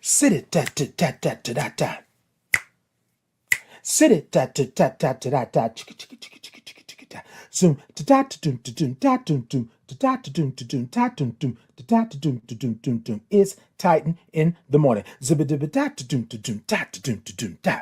Sit it da da da da da da da. Sit it da da da da da da da. Chicka chicka chicka chicka chicka chicka da. Zoom da da da dum da dum da dum dum da da da dum da dum da dum dum da da da dum da dum dum dum. It's Titan in the morning. Zibba dibba da da dum da dum da da dum da dum da.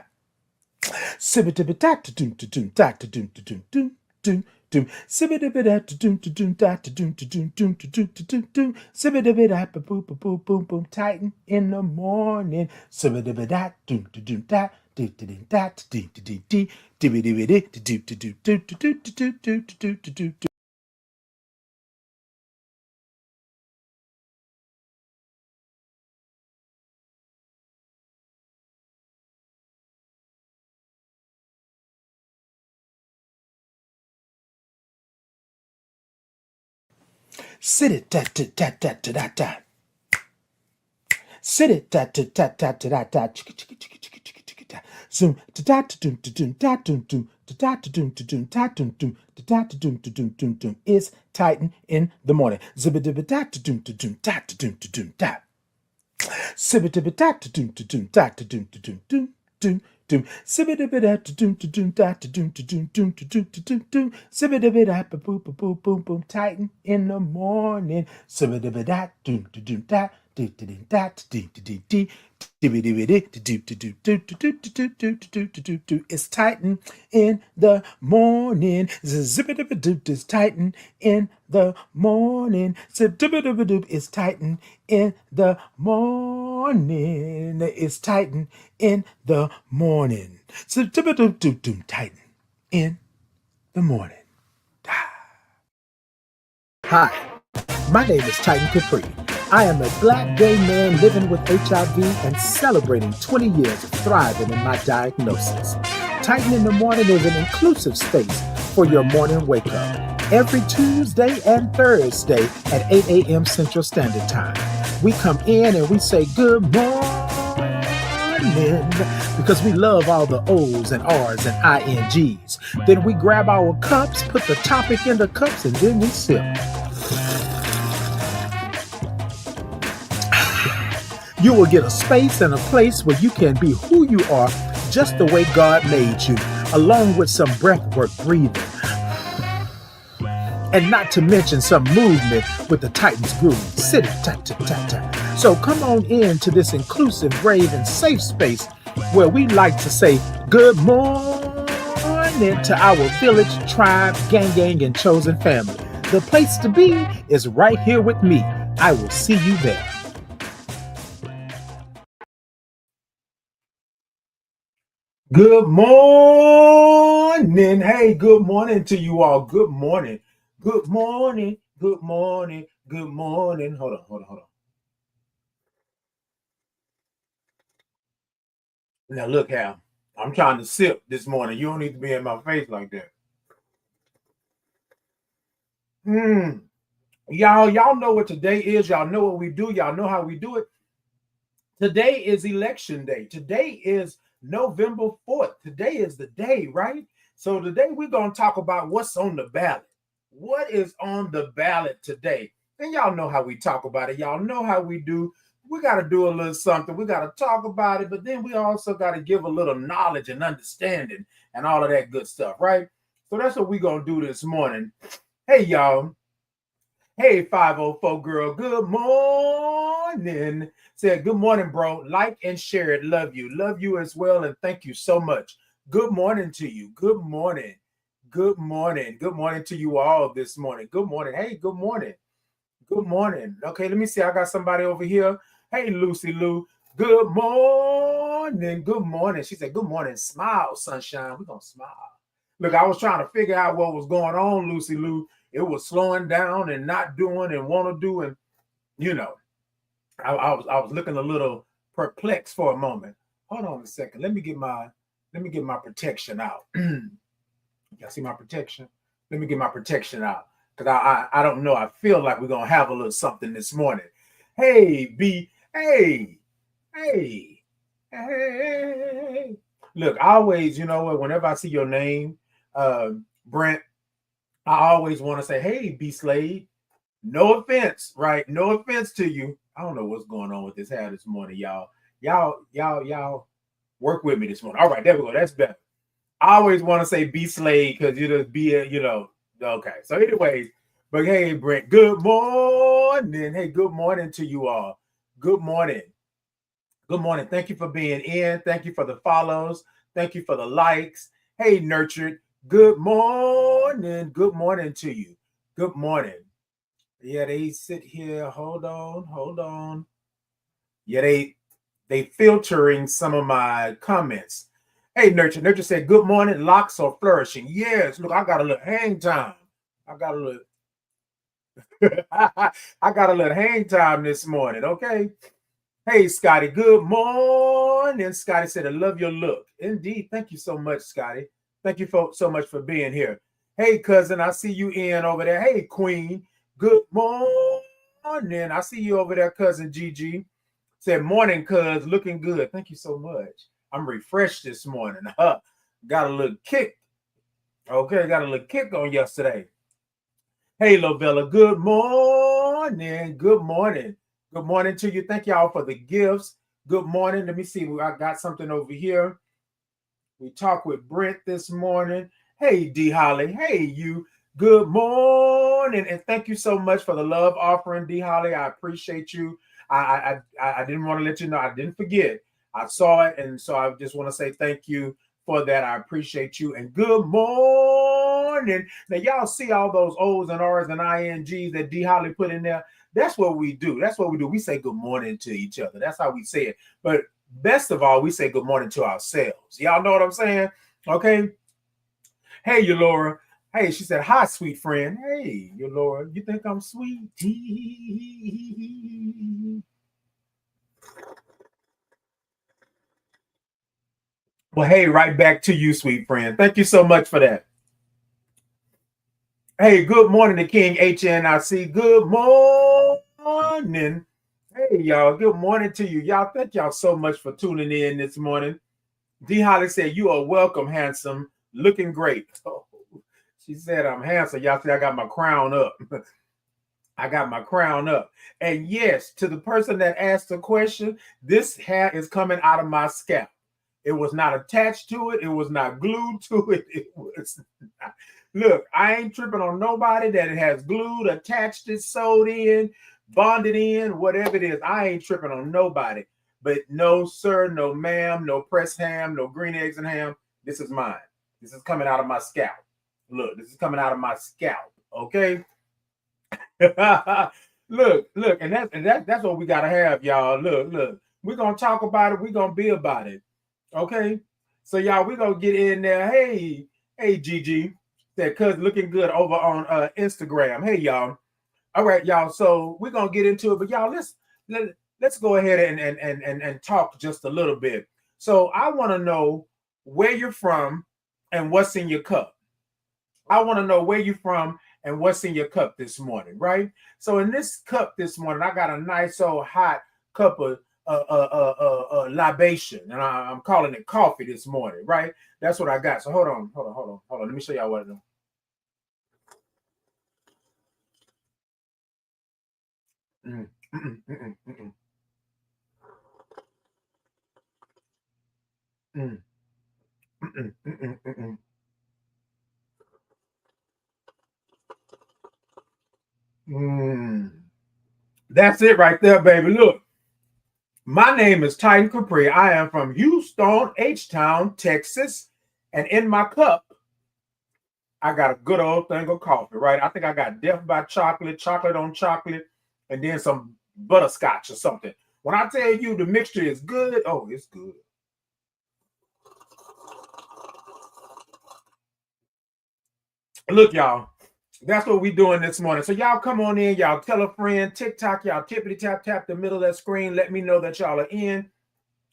Sibba dibba da da dum da dum da da dum da dum dum dum. Doom, sibba dibba da doom to doom da to doom to doom doom to doom to doom doom, sibba dibba da boom boom boom boom boom. Titan in the morning, sibba dibba da doom to doom da do to doom da to doom to doom dee dibba dibba dee to do to do do to do to do do to do to do. Sit it da da da da da da da. Sit it da da da da da da da. Chicka chicka chicka chicka chicka chicka da. Zoom da da da doom da doom da doom doom da da da doom da doom da doom doom da da da doom da doom doom doom. It's Titan in the morning. Zibba dibba da da doom da doom da da doom da doom da. Sibba dibba da da doom da doom da da doom da doom doom doom doom. Sibba dibba da da doom da doom da da doom da doom doom da doom da doom doom. Sibba dibba da ba boom boom boom boom boom. Titan in the morning. Sibba dibba da doom da doom da. It's Titan in the morning. It's Titan in the morning. It's Titan in the morning. It's Titan in the morning. Titan in the morning. Hi, my name is Titan Capri. I am a black gay man living with HIV and celebrating 20 years of thriving in my diagnosis. Titan in the Morning is an inclusive space for your morning wake up. Every Tuesday and Thursday at 8 a.m. Central Standard Time. We come in and we say good morning because we love all the O's and R's and INGs. Then we grab our cups, put the topic in the cups, and then we sip. You will get a space and a place where you can be who you are just the way God made you, along with some breathwork breathing. And not to mention some movement with the Titans groove. Sit it, ta ta ta ta. So come on in to this inclusive, brave, and safe space where we like to say good morning to our village, tribe, gang, and chosen family. The place to be is right here with me. I will see you there. Good morning. Hey, good morning to you all. Good morning. Good morning. Good morning. Good morning. Hold on. Now look, Hal. I'm trying to sip this morning. You don't need to be in my face like that. Y'all know what today is. Y'all know what we do. Y'all know how we do it. Today is election day. Today is November 4th. Today is the day, right? So today we're going to talk about what's on the ballot. What is on the ballot today? And y'all know how we talk about it. Y'all know how we do. We got to do a little something. We got to talk about it, but then we also got to give a little knowledge and understanding and all of that good stuff, right? So that's what we're going to do this morning. Hey, y'all. Hey, 504 girl. Good morning. Said, good morning, bro. Like and share it. Love you. Love you as well. And thank you so much. Good morning to you. Good morning. Good morning. Good morning to you all this morning. Good morning. Hey, good morning. Good morning. Okay, let me see. I got somebody over here. Hey, Lucy Lou. Good morning. Good morning. She said, good morning. Smile, sunshine. We're going to smile. Look, I was trying to figure out what was going on, Lucy Lou. It was slowing down and not doing and want to do. And, you know, I was looking a little perplexed for a moment. Hold on a second. Let me get my protection out. Y'all see my protection? Let me get my protection out. Because I don't know. I feel like we're going to have a little something this morning. Hey, B. Hey. Look, I always, you know what, whenever I see your name, Brent, I always want to say, hey, B Slade. No offense, right? No offense to you. I don't know what's going on with this hair this morning, y'all. Y'all work with me this morning. All right, there we go. That's better. I always want to say be Slade because you just be a, okay. So anyways, but hey, Brent, good morning. Hey, good morning to you all. Good morning. Good morning. Thank you for being in. Thank you for the follows. Thank you for the likes. Hey, Nurtured. Good morning. Good morning to you. Good morning. Yeah, they sit here. Hold on. Yeah, they filtering some of my comments. Hey, Nurture. Nurture said, good morning. Locks are flourishing. Yes, look, I got a little hang time. I got a little I got a little hang time this morning, okay? Hey, Scotty, good morning. Scotty said, I love your look. Indeed. Thank you so much, Scotty. Thank you so much for being here. Hey, cousin, I see you in over there. Hey, Queen, good morning. I see you over there, cousin Gigi. Said, morning, cuz, looking good. Thank you so much. I'm refreshed this morning. Got a little kick. Okay, got a little kick on yesterday. Hey, Lovella, good morning. Good morning. Good morning to you. Thank y'all for the gifts. Good morning. Let me see. I got something over here. We talked with Brent this morning. Hey, D. Holly. Hey, you. Good morning. And thank you so much for the love offering, D. Holly. I appreciate you. I didn't want to let you know. I didn't forget. I saw it. And so I just want to say thank you for that. I appreciate you. And good morning. Now, y'all see all those O's and R's and INGs that D. Holly put in there? That's what we do. That's what we do. We say good morning to each other. That's how we say it. But best of all, we say good morning to ourselves. Y'all know what I'm saying? Okay. Hey, Laura. Hey, she said, hi, sweet friend. Hey, Laura, you think I'm sweet? Well, hey, right back to you, sweet friend. Thank you so much for that. Hey, good morning to King HNIC. Good morning. Hey, y'all. Good morning to you. Y'all, thank y'all so much for tuning in this morning. D. Holly said, you are welcome, handsome. Looking great. Oh, she said, I'm handsome. Y'all see, I got my crown up. I got my crown up. And yes, to the person that asked the question, this hair is coming out of my scalp. It was not attached to it. It was not glued to it. It was not. Look, I ain't tripping on nobody that it has glued, attached it, sewed in, bonded in, whatever it is. I ain't tripping on nobody. But no, sir, no, ma'am, no pressed ham, no green eggs and ham. This is mine. This is coming out of my scalp. Look, this is coming out of my scalp. Okay. look, and that's what we gotta have, y'all. Look. We're gonna talk about it. We're gonna be about it. Okay. So y'all, we're gonna get in there. Hey, Gigi. That cuz looking good over on Instagram. Hey, y'all. All right, y'all. So we're gonna get into it, but y'all, let's go ahead and talk just a little bit. So I want to know where you're from and what's in your cup. I want to know where you're from and what's in your cup this morning, right? So in this cup this morning, I got a nice old hot cup of libation, and I'm calling it coffee this morning, right? That's what I got. So hold on. Let me show y'all what I do. That's it right there, baby. Look, my name is Titan Capri. I am from Houston, H-Town, Texas. And in my cup, I got a good old thing of coffee, right? I think I got Death by Chocolate, chocolate on chocolate, and then some butterscotch or something. When I tell you the mixture is good, oh, it's good. Look, y'all, that's what we doing this morning. So y'all come on in, y'all tell a friend, TikTok, y'all tippity tap the middle of that screen. Let me know that y'all are in.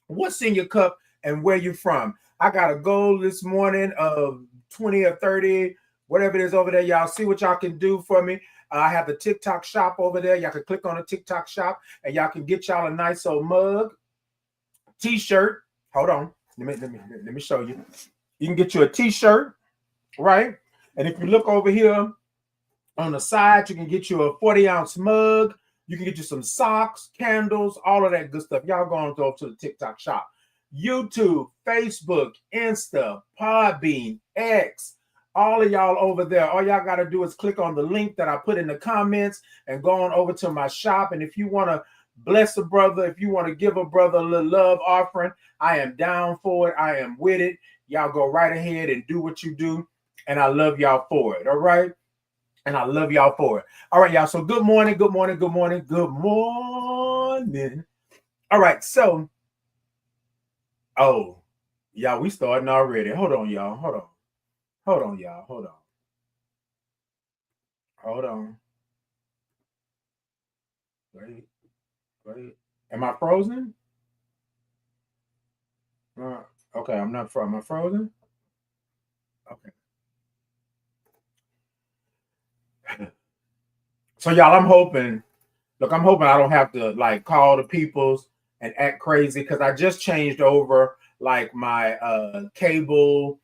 What's in your cup and where you from? I got a goal this morning of 20 or 30, whatever it is over there. Y'all see what y'all can do for me. I have the TikTok shop over there. Y'all can click on the TikTok shop and y'all can get y'all a nice old mug, t-shirt. Hold on. Let me show you. You can get you a t-shirt, right? And if you look over here on the side, you can get you a 40-ounce mug. You can get you some socks, candles, all of that good stuff. Y'all go on to the TikTok shop. YouTube, Facebook, Insta, Podbean, X, all of y'all over there. All y'all got to do is click on the link that I put in the comments and go on over to my shop. And if you want to bless a brother, if you want to give a brother a little love offering, I am down for it. I am with it. Y'all go right ahead and do what you do. And I love y'all for it. All right. And I love y'all for it. All right, y'all. So good morning, good morning, good morning, good morning. All right. So, oh, y'all, we starting already. Hold on, y'all. Hold on. Hold on, y'all. Hold on. Hold on. Wait. Wait. Am I frozen? Okay, I'm not frozen. Am I frozen? Okay. So y'all, I'm hoping I don't have to like call the peoples and act crazy because I just changed over like my cable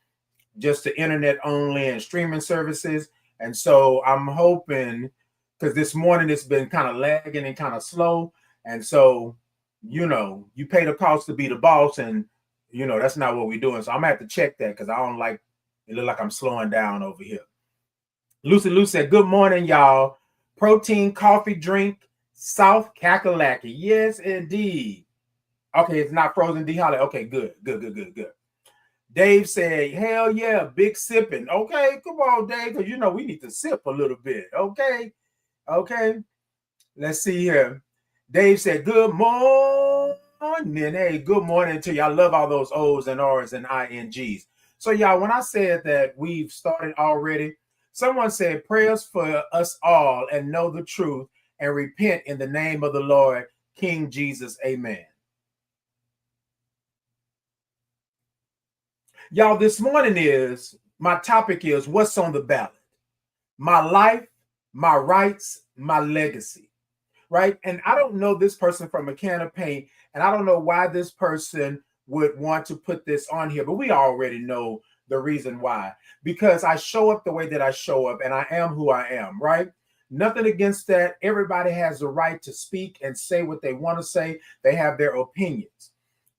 just to internet only and streaming services. And so I'm hoping, because this morning it's been kind of lagging and kind of slow. And so, you pay the cost to be the boss, and that's not what we're doing. So I'm gonna have to check that because I don't like it. Look like I'm slowing down over here. Lucy Lou said, good morning, y'all. Protein coffee drink, South Kakalaki. Yes, indeed. Okay, it's not frozen D Holly. Okay, good. Dave said, hell yeah, big sipping. Okay, come on, Dave, because we need to sip a little bit. Okay. Let's see here. Dave said, good morning. Hey, good morning to you. I love all those O's and R's and INGs. So, y'all, when I said that we've started already, someone said prayers for us all and know the truth and repent in the name of the Lord, King Jesus. Amen. Y'all, this morning my topic is what's on the ballot? My life, my rights, my legacy, right? And I don't know this person from a can of paint, and I don't know why this person would want to put this on here, but we already know the reason why. Because I show up the way that I show up, and I am who I am, right? Nothing against that. Everybody has the right to speak and say what they want to say. They have their opinions.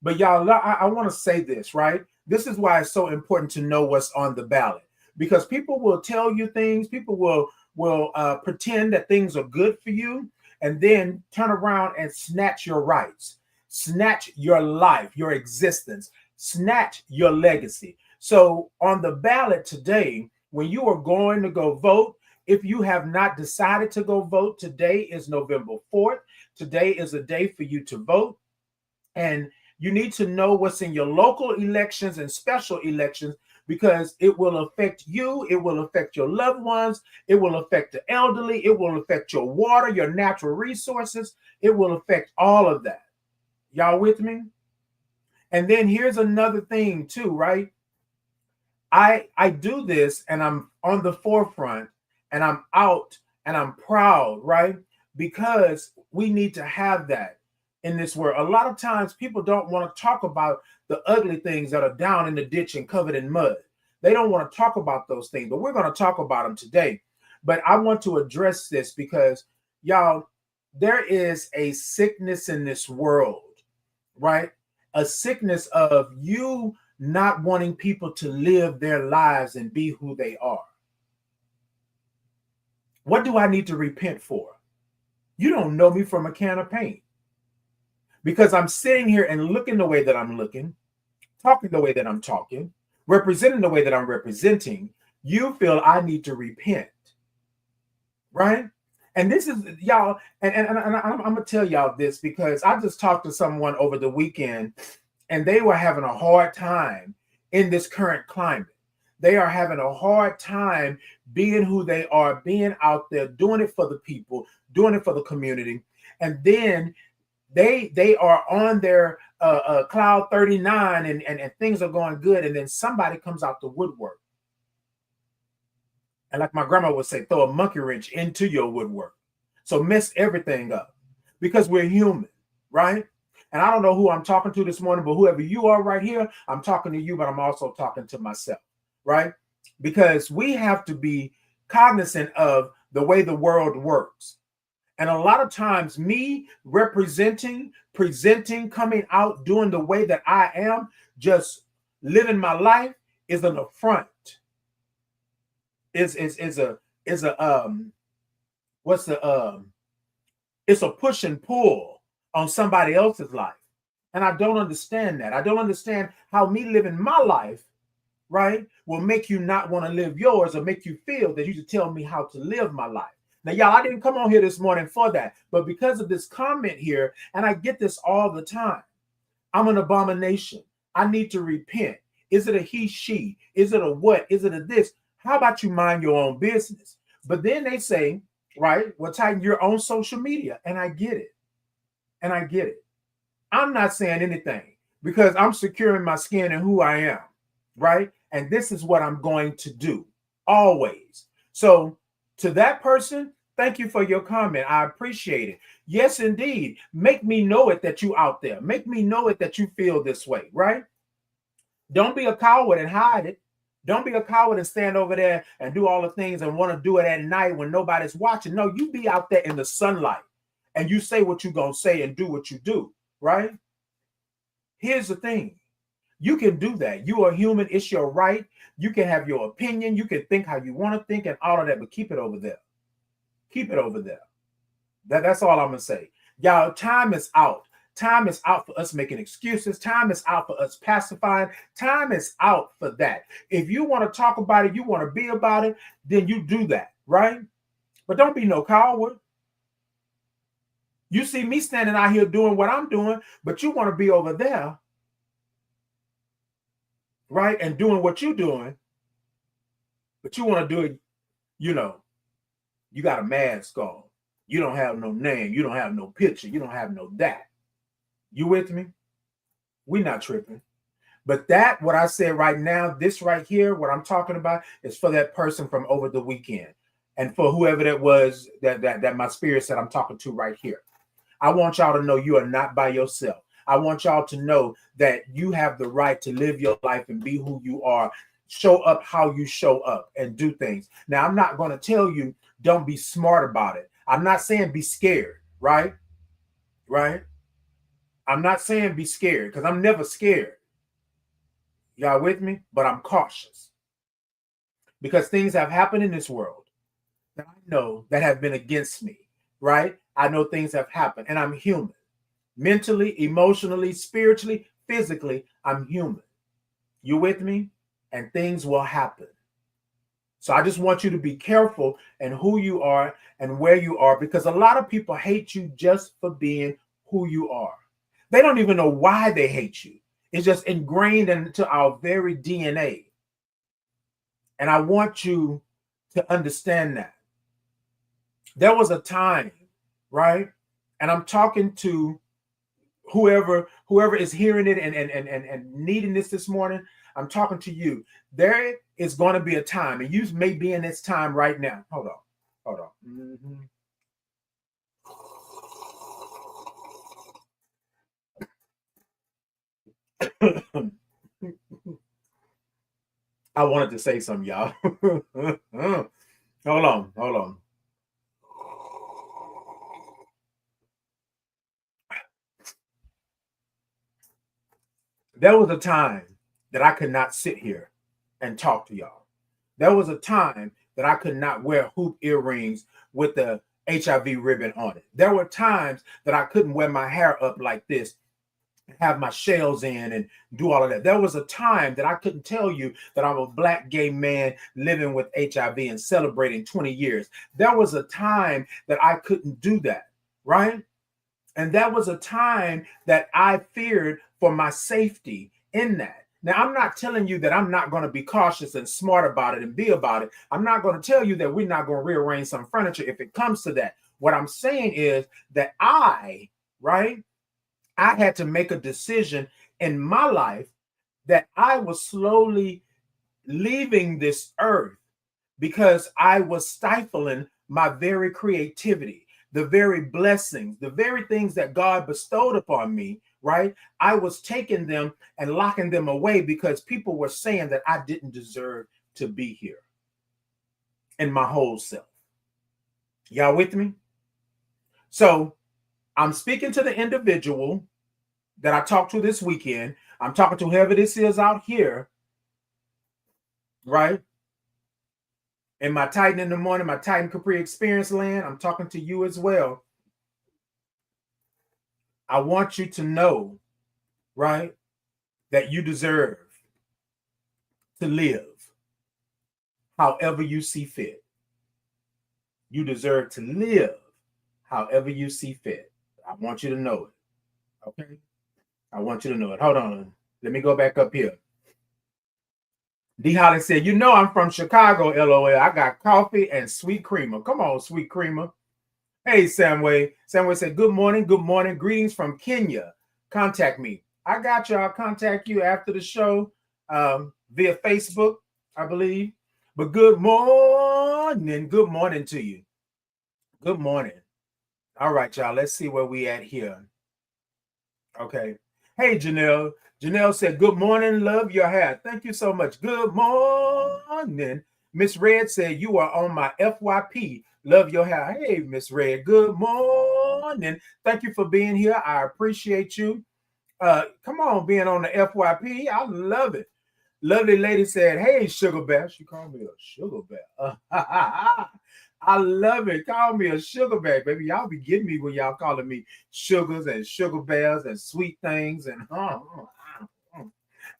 But y'all, I want to say this, right? This is why it's so important to know what's on the ballot, because people will tell you things. People will pretend that things are good for you and then turn around and snatch your rights, snatch your life, your existence, snatch your legacy. So on the ballot today, when you are going to go vote, if you have not decided to go vote, today is November 4th. Today is a day for you to vote. And you need to know what's in your local elections and special elections, because it will affect you. It will affect your loved ones. It will affect the elderly. It will affect your water, your natural resources. It will affect all of that. Y'all with me? And then here's another thing too, right? I do this and I'm on the forefront and I'm out and I'm proud, right? Because we need to have that in this world. A lot of times people don't want to talk about the ugly things that are down in the ditch and covered in mud. They don't want to talk about those things, but we're going to talk about them today. But I want to address this because, y'all, there is a sickness in this world, right? A sickness of you not wanting people to live their lives and be who they are. What do I need to repent for? You don't know me from a can of paint. Because I'm sitting here and looking the way that I'm looking, talking the way that I'm talking, representing the way that I'm representing, you feel I need to repent, right? And this is, y'all, and I'm going to tell y'all this because I just talked to someone over the weekend and they were having a hard time in this current climate. They are having a hard time being who they are, being out there, doing it for the people, doing it for the community. And then they are on their cloud 39 and things are going good. And then somebody comes out the woodwork. And like my grandma would say, throw a monkey wrench into your woodwork. So mess everything up because we're human, right? And I don't know who I'm talking to this morning, but whoever you are right here, I'm talking to you, but I'm also talking to myself, right? Because we have to be cognizant of the way the world works. And a lot of times me representing, presenting, coming out, doing the way that I am, just living my life is an affront. Is a what's the it's a push and pull on somebody else's life. And I don't understand that. I don't understand how me living my life, right, will make you not want to live yours, or make you feel that you should tell me how to live my life. Now, y'all, I didn't come on here this morning for that, but because of this comment here, and I get this all the time, I'm an abomination. I need to repent. Is it a he, she? Is it a what? Is it a this? How about you mind your own business? But then they say, right, well, tighten your own social media. And I get it. And I get it. I'm not saying anything because I'm securing my skin and who I am, right? And this is what I'm going to do always. So to that person, thank you for your comment. I appreciate it. Yes, indeed. Make me know it that you out there. Make me know it that you feel this way, right? Don't be a coward and hide it. Don't be a coward and stand over there and do all the things and want to do it at night when nobody's watching. No, you be out there in the sunlight and you say what you're going to say and do what you do, right? Here's the thing. You can do that. You are human. It's your right. You can have your opinion. You can think how you want to think and all of that, but keep it over there. Keep it over there. That's all I'm going to say. Y'all, time is out. Time is out for us making excuses. Time is out for us pacifying. Time is out for that. If you want to talk about it, you want to be about it, then you do that, right? But don't be no coward. You see me standing out here doing what I'm doing, but you want to be over there, right? And doing what you're doing, but you want to do it, you got a mask on. You don't have no name. You don't have no picture. You don't have no that. You with me? We not tripping. But that, what I said right now, this right here, what I'm talking about is for that person from over the weekend. And for whoever that was that my spirit said I'm talking to right here. I want y'all to know you are not by yourself. I want y'all to know that you have the right to live your life and be who you are. Show up how you show up and do things. Now, I'm not going to tell you don't be smart about it. I'm not saying be scared, right? Right? I'm not saying be scared because I'm never scared. Y'all with me? But I'm cautious because things have happened in this world that I know that have been against me, right? I know things have happened and I'm human. Mentally, emotionally, spiritually, physically, I'm human. You with me? And things will happen. So I just want you to be careful in who you are and where you are, because a lot of people hate you just for being who you are. They don't even know why they hate you. It's just ingrained into our very DNA. And I want you to understand that. There was a time, right? And I'm talking to whoever is hearing it and needing this morning. I'm talking to you. There is going to be a time, and you may be in this time right now. Hold on. I wanted to say something, y'all. Hold on. There was a time that I could not sit here and talk to y'all. There was a time that I could not wear hoop earrings with the HIV ribbon on it. There were times that I couldn't wear my hair up like this, have my shells in and do all of that. There was a time that I couldn't tell you that I'm a black gay man living with HIV and celebrating 20 years. There was a time that I couldn't do that, right? And that was a time that I feared for my safety in that. Now, I'm not telling you that I'm not going to be cautious and smart about it and be about it. I'm not going to tell you that we're not going to rearrange some furniture if it comes to that. What I'm saying is that I had to make a decision in my life that I was slowly leaving this earth because I was stifling my very creativity, the very blessings, the very things that God bestowed upon me, right? I was taking them and locking them away because people were saying that I didn't deserve to be here in my whole self. Y'all with me? So I'm speaking to the individual that I talked to this weekend. I'm talking to whoever this is out here, right? In my Titan in the morning, my Titan Capri experience land, I'm talking to you as well. I want you to know, right, that you deserve to live however you see fit. You deserve to live however you see fit. I want you to know it. Okay? I want you to know it. Hold on. Let me go back up here. D. Holly said, you know I'm from Chicago, LOL. I got coffee and sweet creamer. Come on, sweet creamer. Hey, Samway. Samway said, good morning. Good morning. Greetings from Kenya. Contact me. I got you. I'll contact you after the show via Facebook, I believe. But good morning. Good morning to you. Good morning. All right, y'all. Let's see where we at here. Okay. Hey, Janelle. Janelle said, good morning. Love your hair. Thank you so much. Good morning. Miss Red said, you are on my FYP. Love your hair. Hey, Miss Red. Good morning. Thank you for being here. I appreciate you. Come on, being on the FYP. I love it. Lovely lady said, hey, Sugar Bear. She called me a Sugar Bear. I love it. Call me a Sugar Bear, baby. Y'all be getting me when y'all calling me sugars and sugar bears and sweet things. And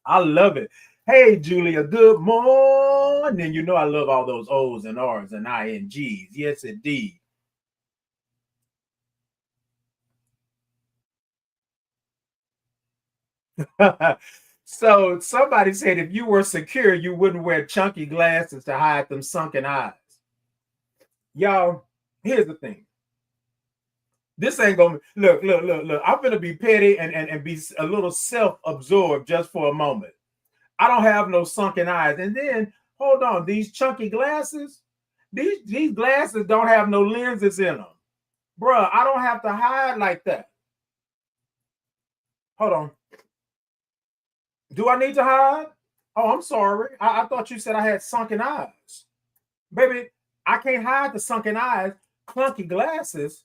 I love it. Hey, Julia, good morning. You know I love all those O's and R's and INGs. Yes, indeed. So somebody said if you were secure, you wouldn't wear chunky glasses to hide them sunken eyes. Y'all, here's the thing. This ain't gonna look. I'm gonna be petty and be a little self-absorbed just for a moment. I don't have no sunken eyes. And then hold on, these chunky glasses, these glasses don't have no lenses in them. Bruh, I don't have to hide like that. Hold on. Do I need to hide? Oh, I'm sorry. I thought you said I had sunken eyes. Baby, I can't hide the sunken eyes, clunky glasses.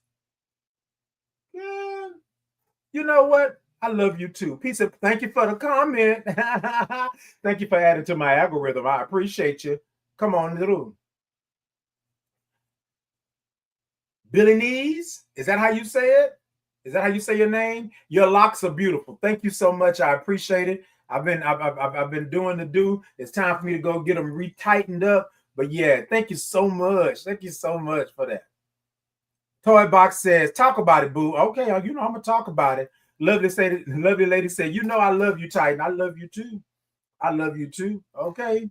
Yeah. You know what? I love you too. Peace of thank you for the comment. Thank you for adding to my algorithm. I appreciate you. Come on, little Billy Knees. Is that how you say it? Is that how you say your name? Your locks are beautiful. Thank you so much. I appreciate it. I've been doing the do. It's time for me to go get them retightened up. But yeah, thank you so much. Thank you so much for that. Toy Box says, talk about it, boo. Okay, you know I'm gonna talk about it. Lovely lady said, you know I love you, Titan. I love you too. I love you too. Okay.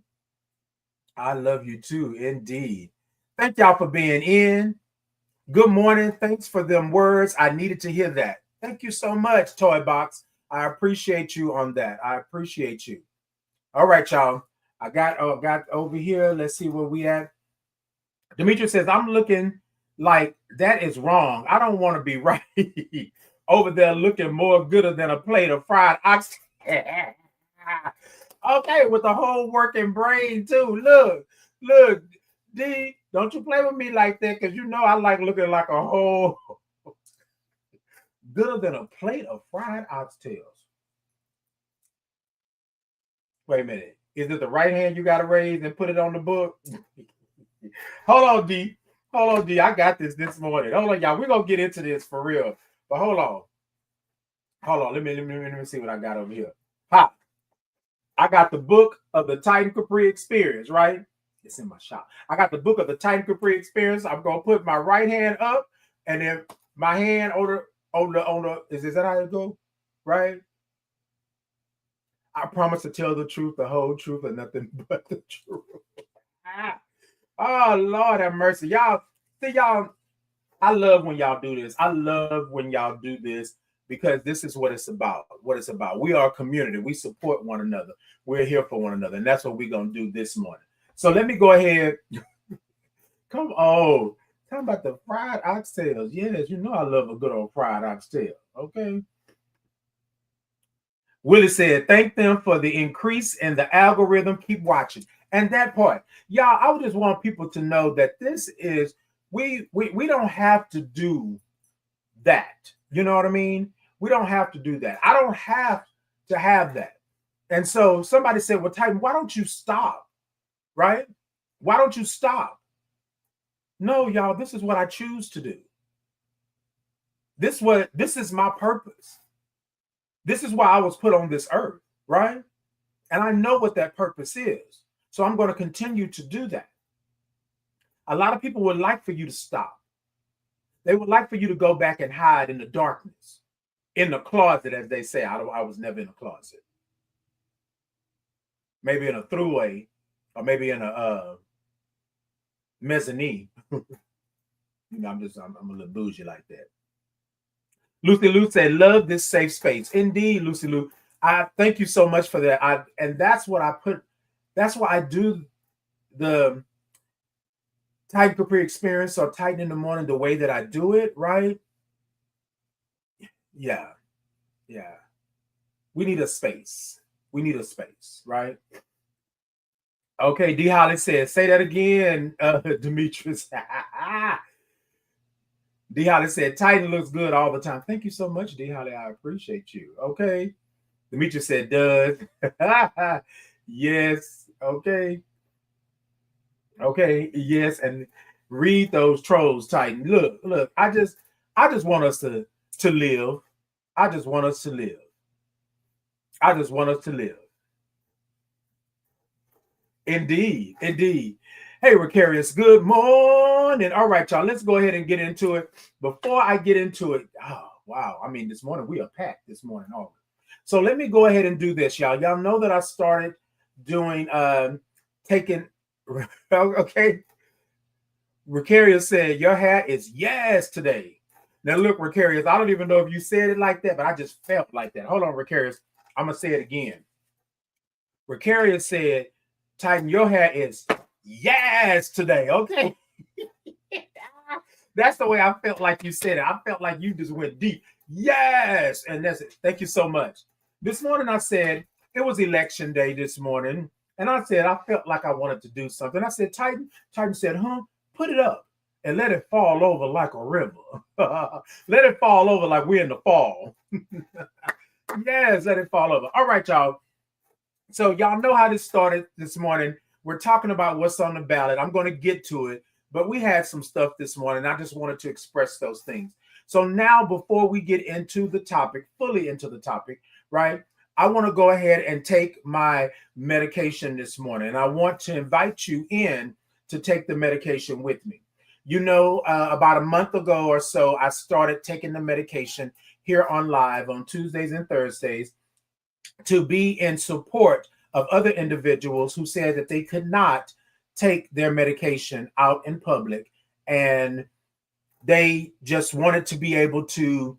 I love you too, indeed. Thank y'all for being in. Good morning. Thanks for them words. I needed to hear that. Thank you so much, Toy Box. I appreciate you on that. I appreciate you. All right, y'all. I got over here. Let's see where we at. Demetrius says, I'm looking like that is wrong. I don't want to be right. Over there looking more gooder than a plate of fried oxtail. Okay, with the whole working brain too. Look, D, don't you play with me like that, because you know I like looking like a whole gooder than a plate of fried oxtails. Wait a minute. Is it the right hand you got to raise and put it on the book? Hold on, D. Hold on, D. I got this morning. Hold on, y'all. We're going to get into this for real. But hold on. Let me see what I got over here. Ha. I got the book of the Titan Capri Experience, right? It's in my shop. I got the book of the Titan Capri Experience. I'm going to put my right hand up and then my hand on the is that how it go? Right? I promise to tell the truth, the whole truth, and nothing but the truth. Oh, Lord have mercy. Y'all, see, y'all, I love when y'all do this. I love when y'all do this because this is what it's about. What it's about. We are a community. We support one another. We're here for one another. And that's what we're going to do this morning. So let me go ahead. Come on. Talk about the fried oxtails. Yes, you know I love a good old fried oxtail. Okay. Willie said, thank them for the increase in the algorithm. Keep watching. And that part, y'all, I just want people to know that this is, we don't have to do that. You know what I mean? We don't have to do that. I don't have to have that. And so somebody said, well, Titan, why don't you stop? Right? Why don't you stop? No, y'all, this is what I choose to do. This is my purpose. This is why I was put on this earth, right? And I know what that purpose is. So I'm going to continue to do that. A lot of people would like for you to stop. They would like for you to go back and hide in the darkness, in the closet, as they say. I was never in a closet. Maybe in a throughway, or maybe in a mezzanine. I'm a little bougie like that. Lucy Lou said, love this safe space. Indeed, Lucy Lou. I thank you so much for that. And that's what I put, that's why I do the Titan Capri experience or Titan in the morning the way that I do it, right? Yeah. Yeah. We need a space. We need a space, right? Okay, D. Holly says, say that again, Demetrius. D. Holly said, Titan looks good all the time. Thank you so much, D. Holly. I appreciate you. Okay. Demetrius said, does. Yes. Okay. Okay. Yes. And read those trolls, Titan. Look. I just want us to live. I just want us to live. I just want us to live. Indeed. Indeed. Hey, Ricarius, good morning. All right, y'all, let's go ahead and get into it. Before I get into it, oh, wow. I mean, this morning, we are packed this morning. So let me go ahead and do this, y'all. Y'all know that I started doing, taking, okay. Ricarius said, your hat is yes today. Now, look, Ricarius, I don't even know if you said it like that, but I just felt like that. Hold on, Ricarius. I'm going to say it again. Ricarius said, Titan, your hat is yes today. Okay. That's the way I felt like you said it. I felt like you just went deep. Yes. And that's it. Thank you so much. This morning I said it was election day this morning. And I said, I felt like I wanted to do something. I said, Titan said, put it up and let it fall over like a river. Let it fall over like we're in the fall. Yes, let it fall over. All right, y'all. So y'all know how this started this morning. We're talking about what's on the ballot. I'm going to get to it, but we had some stuff this morning. I just wanted to express those things. So now, before we get into the topic, fully into the topic, right, I want to go ahead and take my medication this morning. And I want to invite you in to take the medication with me. You know, about a month ago or so, I started taking the medication here on live on Tuesdays and Thursdays to be in support of other individuals who said that they could not take their medication out in public, and they just wanted to be able to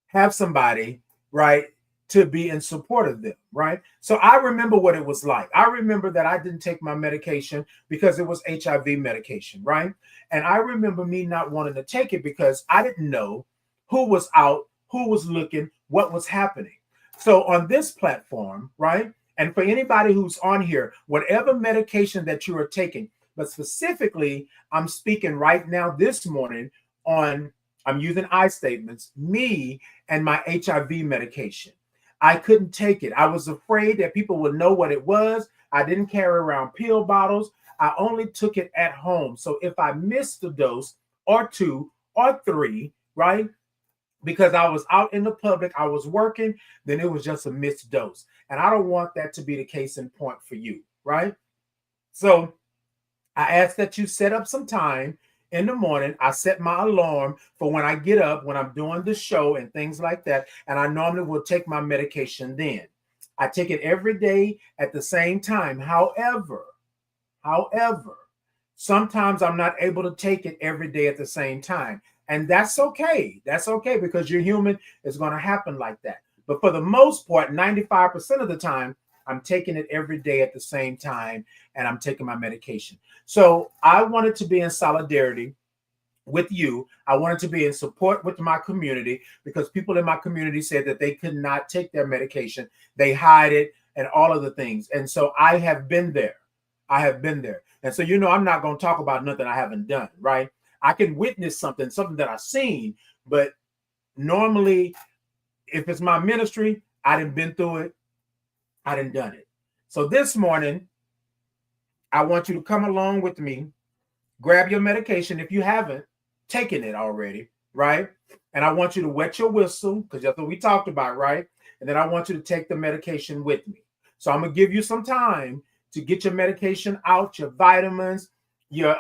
have somebody, right, to be in support of them, right? So I remember what it was like. I remember that I didn't take my medication because it was HIV medication, right? And I remember me not wanting to take it because I didn't know who was out, who was looking, what was happening. So on this platform, right, and for anybody who's on here, whatever medication that you are taking, but specifically, I'm speaking right now this morning on, I'm using I statements, me and my HIV medication. I couldn't take it. I was afraid that people would know what it was. I didn't carry around pill bottles. I only took it at home. So if I missed a dose or two or three, right, because I was out in the public, I was working, then it was just a missed dose. And I don't want that to be the case in point for you, right? So I ask that you set up some time in the morning. I set my alarm for when I get up, when I'm doing the show and things like that. And I normally will take my medication then. I take it every day at the same time. However, sometimes I'm not able to take it every day at the same time. And that's okay. That's okay, because you're human. It's going to happen like that. But for the most part, 95% of the time, I'm taking it every day at the same time, and I'm taking my medication. So I wanted to be in solidarity with you. I wanted to be in support with my community, because people in my community said that they could not take their medication. They hide it and all of the things. And so I have been there. And so, you know, I'm not going to talk about nothing I haven't done, right? I can witness something that I've seen, but Normally, if it's my ministry, I done been through it. I done done it. So this morning, I want you to come along with me, grab your medication if you haven't taken it already, right? And I want you to wet your whistle, because that's what we talked about, right? And then I want you to take the medication with me. So I'm going to give you some time to get your medication out, your vitamins, your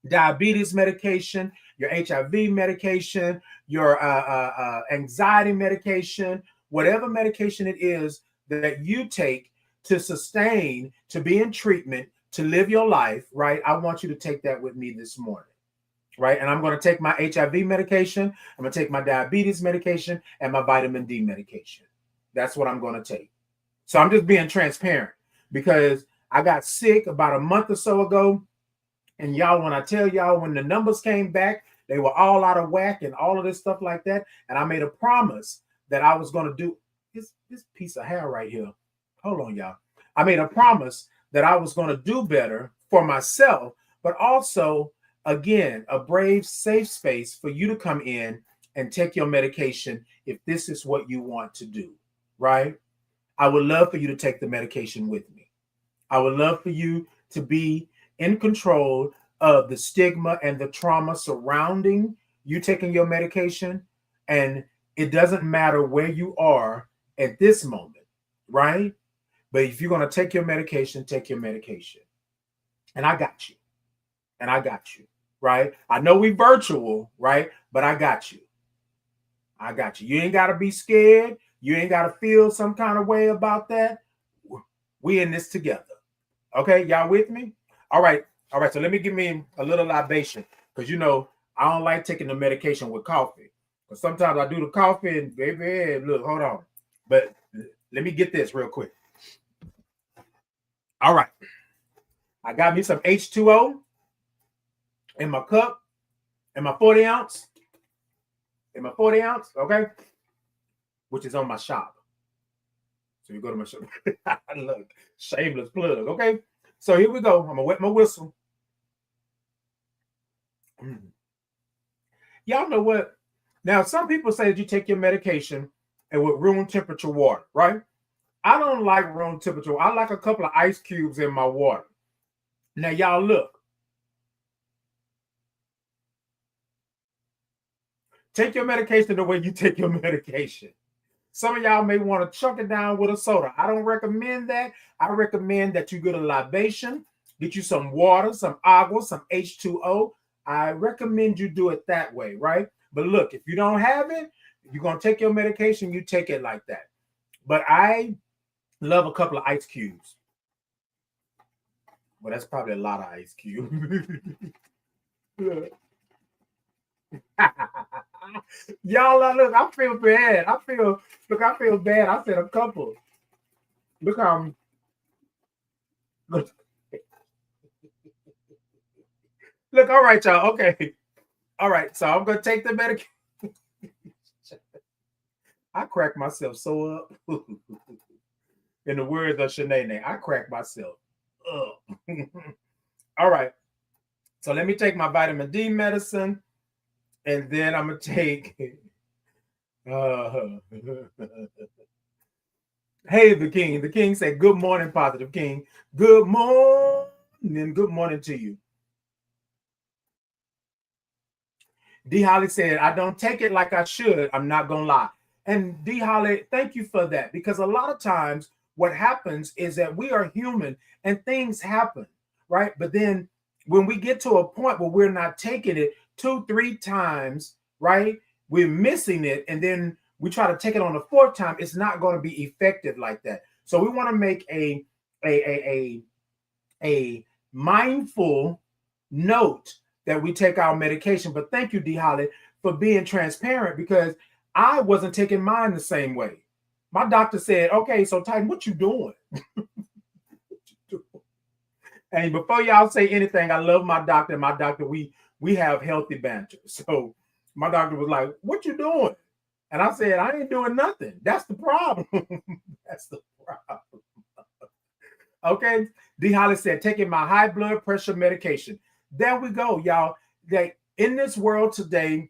diabetes medication, your HIV medication, your anxiety medication, whatever medication it is that you take to sustain, to be in treatment, to live your life, right? I want you to take that with me this morning, right? And I'm going to take my HIV medication, I'm going to take my diabetes medication, and my vitamin D medication. That's what I'm going to take. So I'm just being transparent because I got sick about a month or so ago. And y'all, when I tell y'all, when the numbers came back, they were all out of whack and all of this stuff like that. And I made a promise that I was going to do this piece of hair right here. Hold on, y'all. I made a promise that I was going to do better for myself, but also, again, a brave, safe space for you to come in and take your medication if this is what you want to do, right? I would love for you to take the medication with me. I would love for you to be in control of the stigma and the trauma surrounding you taking your medication. And it doesn't matter where you are at this moment, right? But if you're going to take your medication, take your medication. And I got you. And I got you, right? I know we virtual, right? But I got you. I got you. You ain't got to be scared. You ain't got to feel some kind of way about that. We in this together. Okay, y'all with me? All right. So let me give me a little libation because, you know, I don't like taking the medication with coffee. But sometimes I do the coffee and, baby, look, hold on. But let me get this real quick. All right. I got me some H2O in my cup, in my 40 ounce. Okay? Which is on my shop. So you go to my shop. Look, shameless plug, okay? So here we go. I'm going to wet my whistle. Y'all know what? Now, some people say that you take your medication and with room temperature water, right? I don't like room temperature. I like a couple of ice cubes in my water. Now, y'all look. Take your medication the way you take your medication. Some of y'all may want to chunk it down with a soda. I don't recommend that. I recommend that you get a libation, get you some water, some agua, some H2O. I recommend you do it that way, right? But look, if you don't have it, you're going to take your medication, you take it like that. But I love a couple of ice cubes. Well, that's probably a lot of ice cubes. Y'all, look, I feel bad. I feel bad. I said a couple. Look how look, all right, y'all. Okay. All right, so I'm gonna take the medication. I crack myself so up. In the words of Shanae, I crack myself up. All right. So let me take my vitamin D medicine. And then I'm going to take, hey, the king. The king said, good morning, positive king. Good morning. Good morning to you. D. Holly said, I don't take it like I should. I'm not going to lie. And D. Holly, thank you for that. Because a lot of times what happens is that we are human and things happen, right? But then when we get to a point where we're not taking it 2-3 times, right? We're missing it. And then we try to take it on the 4th time. It's not going to be effective like that. So we want to make a mindful note that we take our medication. But thank you, D. Holly, for being transparent because I wasn't taking mine the same way. My doctor said, okay, so Titan, what you doing? And before y'all say anything, I love my doctor. My doctor, we have healthy banter. So my doctor was like, what you doing? And I said, I ain't doing nothing. That's the problem. That's the problem. Okay. D. Holly said, taking my high blood pressure medication. There we go, y'all. That in this world today,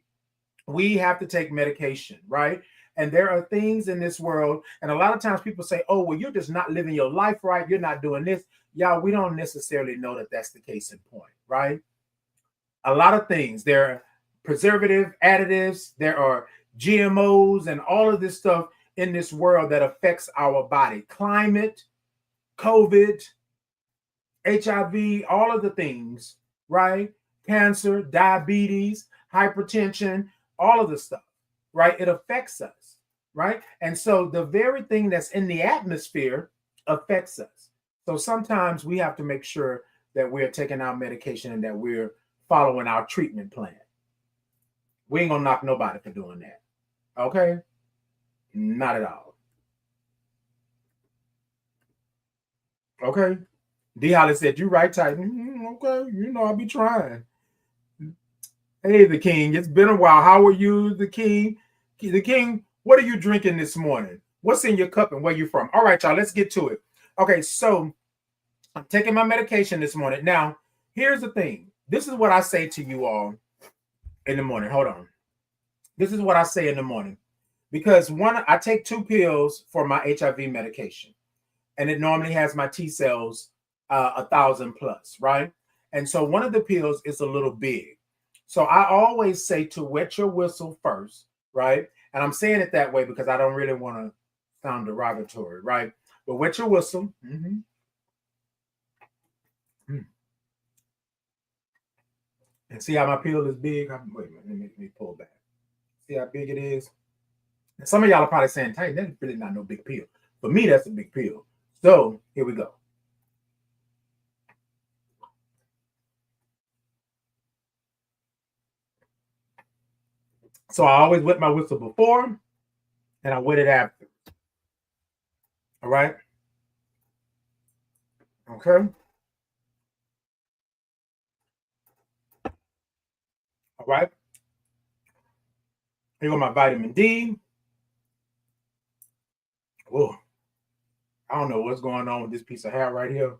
We have to take medication, right? And there are things in this world, and a lot of times people say, oh, well, you're just not living your life right. You're not doing this. Y'all, we don't necessarily know that that's the case in point, right? A lot of things. There are preservative additives, there are GMOs, and all of this stuff in this world that affects our body. Climate, COVID, HIV, all of the things, right? Cancer, diabetes, hypertension, all of the stuff, right? It affects us, right? And so the very thing that's in the atmosphere affects us. So sometimes we have to make sure that we're taking our medication and that we're following our treatment plan. We ain't gonna knock nobody for doing that. Okay? Not at all. Okay? D Holly said, you right, Titan. Okay, I'll be trying. Hey, the King, it's been a while. How are you, the King? The King, what are you drinking this morning? What's in your cup and where you from? All right, y'all, let's get to it. Okay, so I'm taking my medication this morning. Now, here's the thing. This is what I say to you all in the morning. Hold on. This is what I say in the morning. Because one, I take 2 pills for my HIV medication. And it normally has my T cells 1,000 plus, right? And so one of the pills is a little big. So I always say to wet your whistle first, right? And I'm saying it that way because I don't really want to sound derogatory, right? But wet your whistle. Mm-hmm. And see how my pill is big? Wait a minute, let me pull back. See how big it is? And some of y'all are probably saying, hey, that's really not no big pill. For me, that's a big pill. So here we go. So I always wet my whistle before and I wet it after. All right. Okay. All right. Here go my vitamin D. Oh, I don't know what's going on with this piece of hair right here,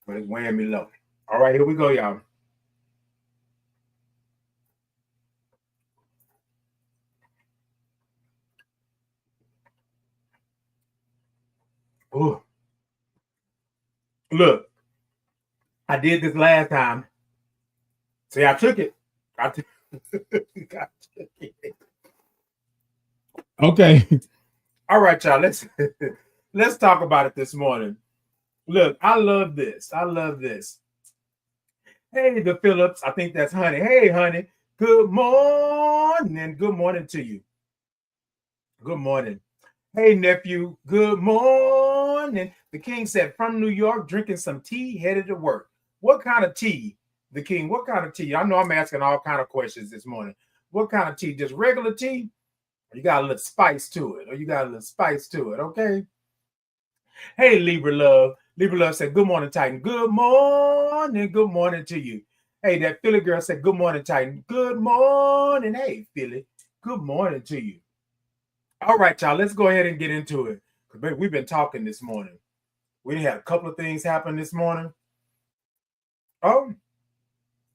but it's weighing me low. All right, here we go, y'all. Oh, look, I did this last time. See, I took it. I took it. Okay. All right, y'all. Let's talk about it this morning. Look, I love this. I love this. Hey, the Phillips. I think that's Honey. Hey, Honey. Good morning. Good morning to you. Good morning. Hey, nephew. Good morning. The King said, from New York, drinking some tea, headed to work. What kind of tea? The King, what kind of tea? I know I'm asking all kind of questions this morning. What kind of tea? Just regular tea? Or you got a little spice to it? Okay? Hey, Libra Love. Libra Love said, good morning, Titan. Good morning. Good morning to you. Hey, that Philly girl said, good morning, Titan. Good morning. Hey, Philly. Good morning to you. All right, y'all. Let's go ahead and get into it. We've been talking this morning. We had a couple of things happen this morning. Oh,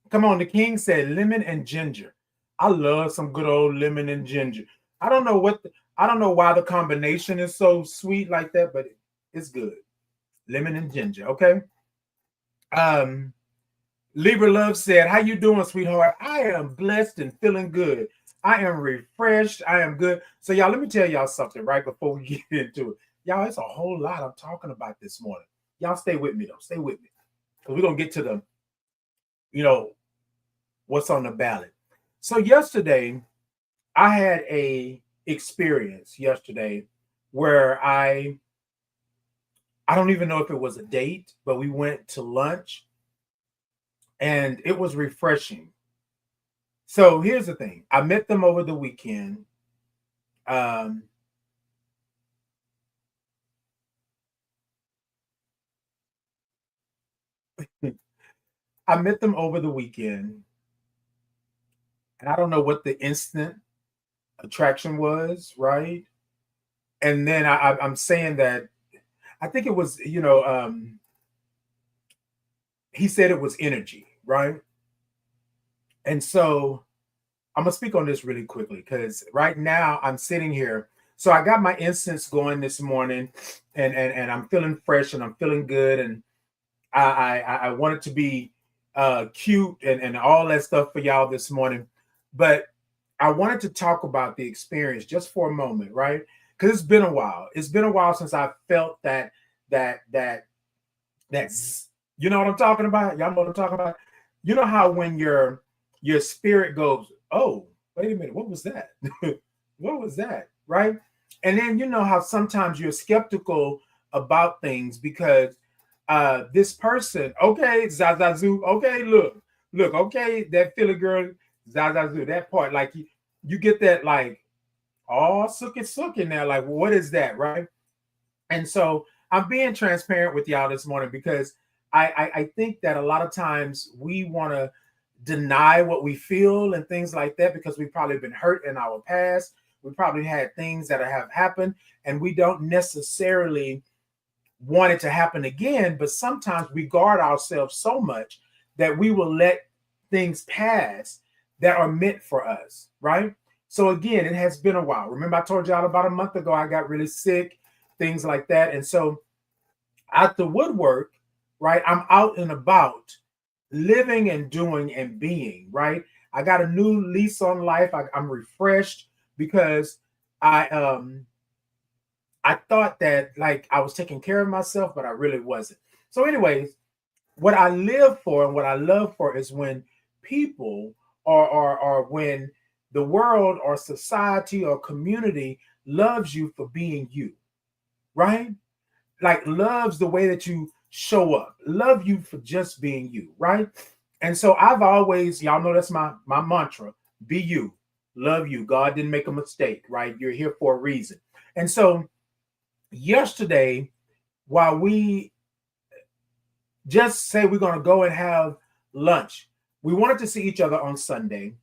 come on. The King said lemon and ginger. I love some good old lemon and ginger. I don't know why the combination is so sweet like that, but it's good. Lemon and ginger, okay? Libra Love said, how you doing, sweetheart? I am blessed and feeling good. I am refreshed. I am good. So, y'all, let me tell y'all something right before we get into it. Y'all, it's a whole lot I'm talking about this morning. Y'all stay with me, though. Stay with me. Because we're going to get to what's on the ballot. So, yesterday, I had a experience yesterday where I don't even know if it was a date, but we went to lunch and it was refreshing. So here's the thing. I met them over the weekend. I met them over the weekend. And I don't know what the instant attraction was, right? And then I'm saying that I think it was, he said it was energy, right? And so I'm gonna speak on this really quickly because right now I'm sitting here. So I got my incense going this morning, and I'm feeling fresh and I'm feeling good, and I want it to be cute and all that stuff for y'all this morning. But I wanted to talk about the experience just for a moment, right? Because it's been a while. It's been a while since I felt that that's, you know what I'm talking about? Y'all know what I'm talking about? You know how when your spirit goes, oh, wait a minute, what was that? What was that? Right? And then you know how sometimes you're skeptical about things because this person, okay, Zazazu, okay, look, okay, that Philly girl, Zazazu, that part, like you get that like, oh, sook in there, like, what is that, right? And so I'm being transparent with y'all this morning because I think that a lot of times we want to deny what we feel and things like that because we've probably been hurt in our past. We probably had things that have happened and we don't necessarily want it to happen again. But sometimes we guard ourselves so much that we will let things pass that are meant for us, right? So again, it has been a while. Remember, I told y'all about a month ago, I got really sick, things like that. And so at the woodwork, right, I'm out and about living and doing and being, right? I got a new lease on life. I'm refreshed because I thought that like I was taking care of myself, but I really wasn't. So, anyways, what I live for and what I love for is when people or when the world or society or community loves you for being you, right? Like loves the way that you show up, love you for just being you, right? And so I've always, y'all know that's my mantra, be you, love you. God didn't make a mistake, right? You're here for a reason. And so yesterday, while we just say we're going to go and have lunch, we wanted to see each other on Sunday,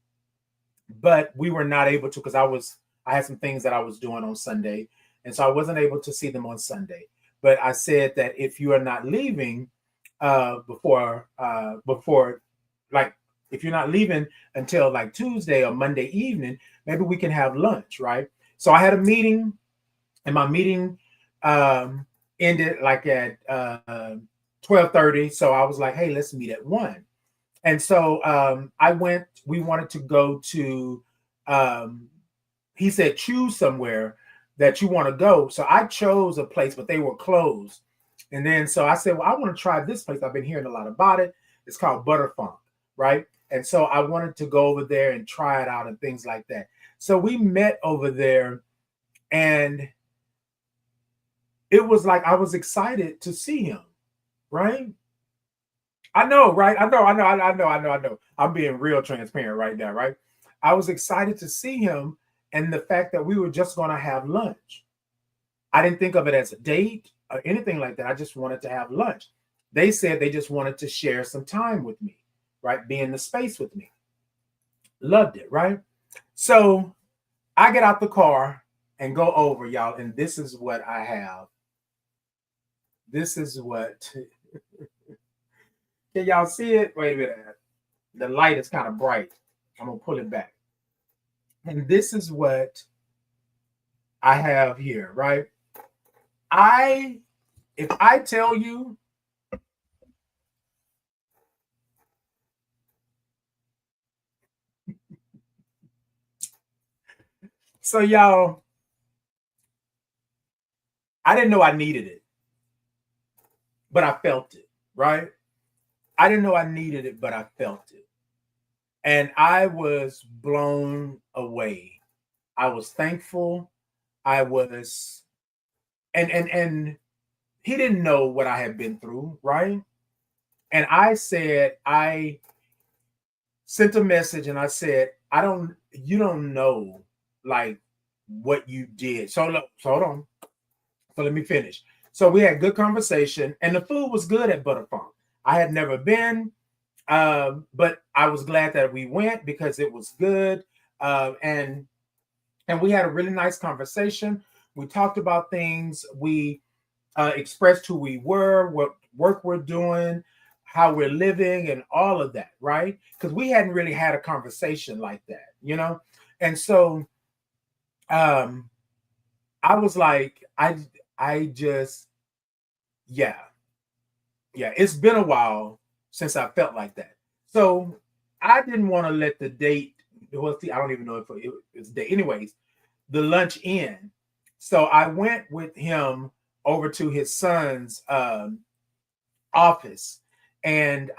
but we were not able to because I had some things that I was doing on Sunday, and so I wasn't able to see them on Sunday. But I said that if you are not leaving before like if you're not leaving until like Tuesday or Monday evening, maybe we can have lunch, right? So I had a meeting, and my meeting ended like at 12:30. So I was like, hey, let's meet at 1. And so we wanted to go to, he said, choose somewhere that you want to go. So I chose a place, but they were closed. And then so I said, well, I want to try this place. I've been hearing a lot about it. It's called Butterfunk, right? And so I wanted to go over there and try it out and things like that. So we met over there, and it was like I was excited to see him, right? I know, right? I know. I'm being real transparent right now, right? I was excited to see him and the fact that we were just going to have lunch. I didn't think of it as a date or anything like that. I just wanted to have lunch. They said they just wanted to share some time with me, right? Be in the space with me. Loved it, right? So I get out the car and go over, y'all, and this is what I have. This is what... Can y'all see it? Wait a minute. The light is kind of bright. I'm going to pull it back. And this is what I have here, right? If I tell you, so y'all, I didn't know I needed it, but I felt it, right? I didn't know I needed it, but I felt it. And I was blown away. I was thankful. I was, and he didn't know what I had been through, right? And I sent a message and I said, you don't know like what you did. So hold on. So let me finish. So we had good conversation and the food was good at Butterfunk. I had never been, but I was glad that we went because it was good. And we had a really nice conversation. We talked about things. We expressed who we were, what work we're doing, how we're living and all of that, right? Because we hadn't really had a conversation like that, you know? And so um I was like, I just, yeah, yeah, it's been a while since I felt like that. So I didn't want to let the date, well, see, I don't even know if it's the date. Anyways, the lunch in. So I went with him over to his son's office, and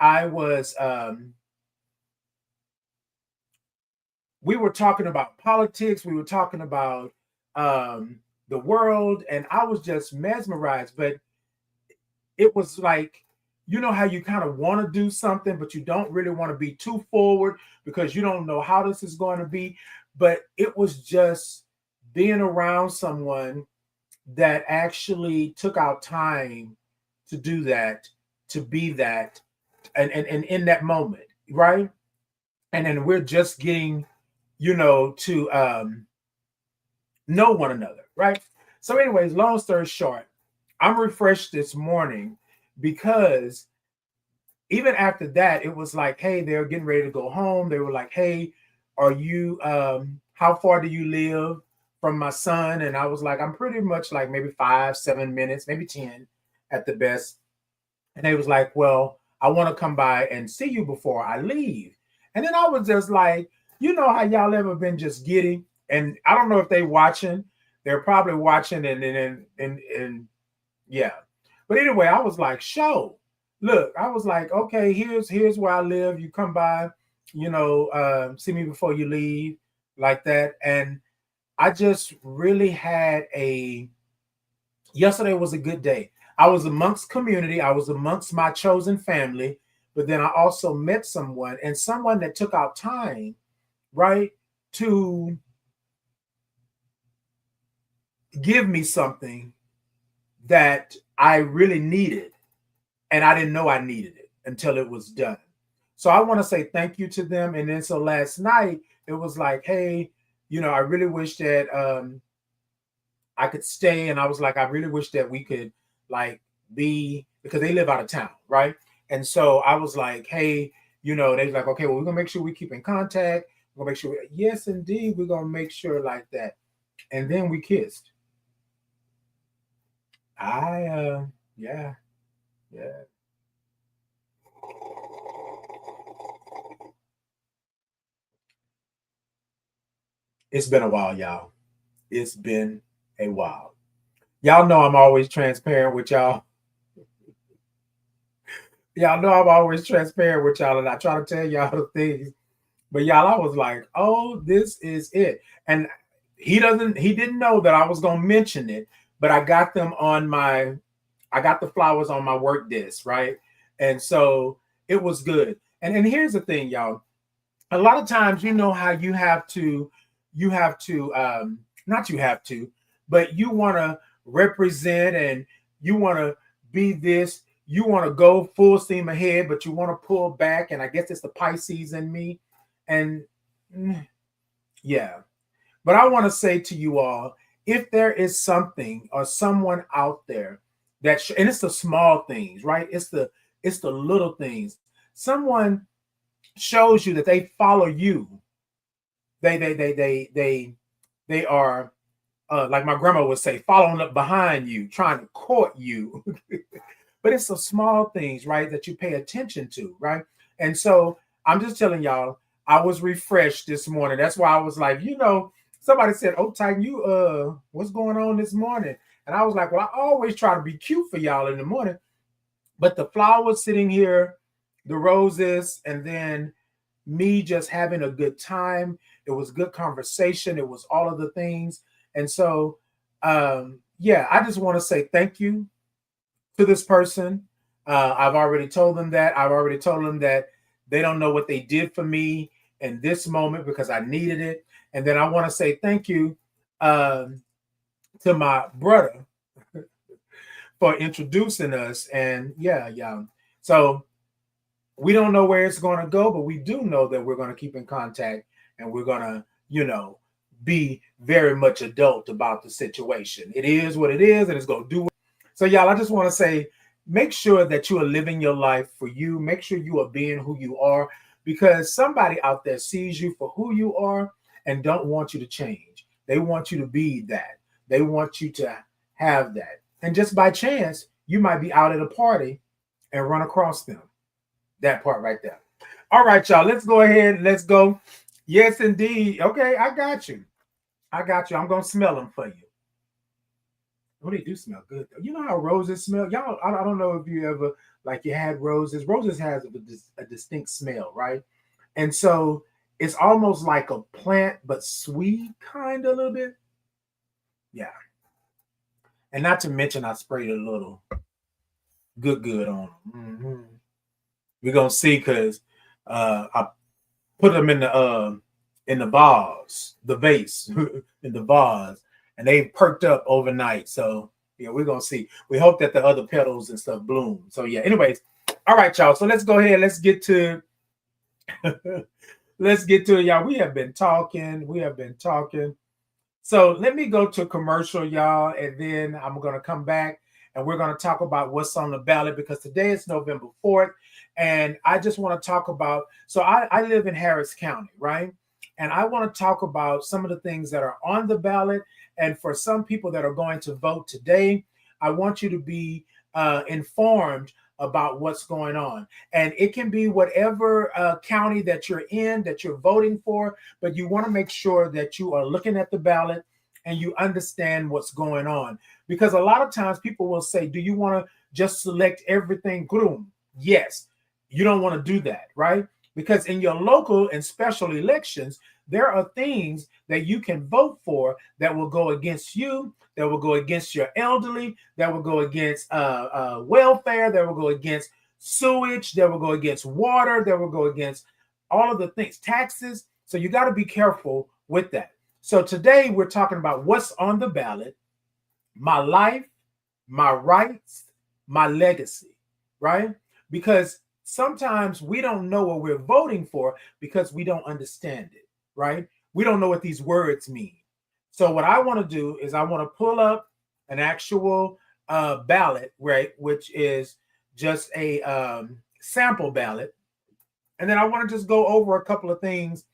we were talking about politics, we were talking about the world, and I was just mesmerized. But it was like, you know how you kind of want to do something, but you don't really want to be too forward because you don't know how this is going to be. But it was just being around someone that actually took out time to do that, to be that, and in that moment, right? And then we're just getting, to know one another, right? So, anyways, long story short, I'm refreshed this morning because even after that, it was like, hey, they're getting ready to go home. They were like, hey, are you, how far do you live from my son? And I was like, I'm pretty much like maybe 5, 7 minutes, maybe 10 at the best. And they was like, well, I want to come by and see you before I leave. And then I was just like, you know how y'all ever been just giddy? And I don't know if they watching. They're probably watching and yeah. But anyway, I was like, show. Look, I was like, okay, here's where I live. You come by, see me before you leave, like that. And I just really had yesterday was a good day. I was amongst community, I was amongst my chosen family, but then I also met someone, and someone that took out time, right, to give me something that I really needed. And I didn't know I needed it until it was done. So I want to say thank you to them. And then so last night, it was like, hey, I really wish that I could stay. And I was like, I really wish that we could like be, because they live out of town, right? And so I was like, hey, they was like, okay, well, we're gonna make sure we keep in contact. We're gonna make sure, yes, indeed, we're gonna make sure like that. And then we kissed. Yeah, yeah. It's been a while, y'all. It's been a while. Y'all know I'm always transparent with y'all. Y'all know I'm always transparent with y'all, and I try to tell y'all the things. But y'all, I was like, oh, this is it. And he didn't know that I was gonna mention it, but I got I got the flowers on my work desk, right? And so it was good. And here's the thing, y'all. A lot of times, you know how not you have to, but you want to represent and you want to be this, you want to go full steam ahead, but you want to pull back. And I guess it's the Pisces in me. And yeah, but I want to say to you all, if there is something or someone out there and it's the small things, right? It's the little things. Someone shows you that they follow you. They are like my grandma would say, following up behind you, trying to court you. But it's the small things, right, that you pay attention to, right? And so I'm just telling y'all, I was refreshed this morning. That's why I was like, somebody said, "Oh, Titan, you what's going on this morning?" And I was like, well, I always try to be cute for y'all in the morning, but the flowers sitting here, the roses, and then me just having a good time. It was good conversation. It was all of the things. And so, yeah, I just want to say thank you to this person. I've already told them that. I've already told them that they don't know what they did for me in this moment because I needed it. And then I want to say thank you to my brother for introducing us. And yeah. So we don't know where it's going to go, but we do know that we're going to keep in contact and we're going to, be very much adult about the situation. It is what it is, and it's going to do it. So, y'all, I just want to say make sure that you are living your life for you. Make sure you are being who you are, because somebody out there sees you for who you are and don't want you to change. They want you to be that. They want you to have that. And just by chance, you might be out at a party and run across them. That part right there. All right, y'all. Let's go ahead. Let's go. Yes, indeed. Okay, I got you. I got you. I'm gonna smell them for you. Oh, they do smell good though. You know how roses smell? Y'all, I don't know if you ever like you had roses. Roses has a distinct smell, right? And so it's almost like a plant, but sweet kind of a little bit. Yeah. And not to mention I sprayed a little good on them. We're gonna see because I put them in the vase, in the vase, and they perked up overnight. So yeah, we're gonna see. We hope that the other petals and stuff bloom. So yeah, anyways, all right, y'all. So let's go ahead. Let's get to let's get to it, y'all. We have been talking. We have been talking. So let me go to commercial, y'all, and then I'm gonna come back and we're gonna talk about what's on the ballot because today is November 4th. And I just want to talk about, so I live in Harris County, right? And I want to talk about some of the things that are on the ballot. And for some people that are going to vote today, I want you to be informed about what's going on. And it can be whatever county that you're in, that you're voting for, but you want to make sure that you are looking at the ballot and you understand what's going on. Because a lot of times people will say, do you want to just select everything? Yes. You don't want to do that, right? Because in your local and special elections, there are things that you can vote for that will go against you, that will go against your elderly, that will go against welfare, that will go against sewage, that will go against water, that will go against all of the things, taxes. So you got to be careful with that. So today we're talking about what's on the ballot, my life, my rights, my legacy, right? Because sometimes we don't know what we're voting for because we don't understand it, right? We don't know what these words mean. So what I want to do is I want to pull up an actual ballot, right, which is just a sample ballot. And then I want to just go over a couple of things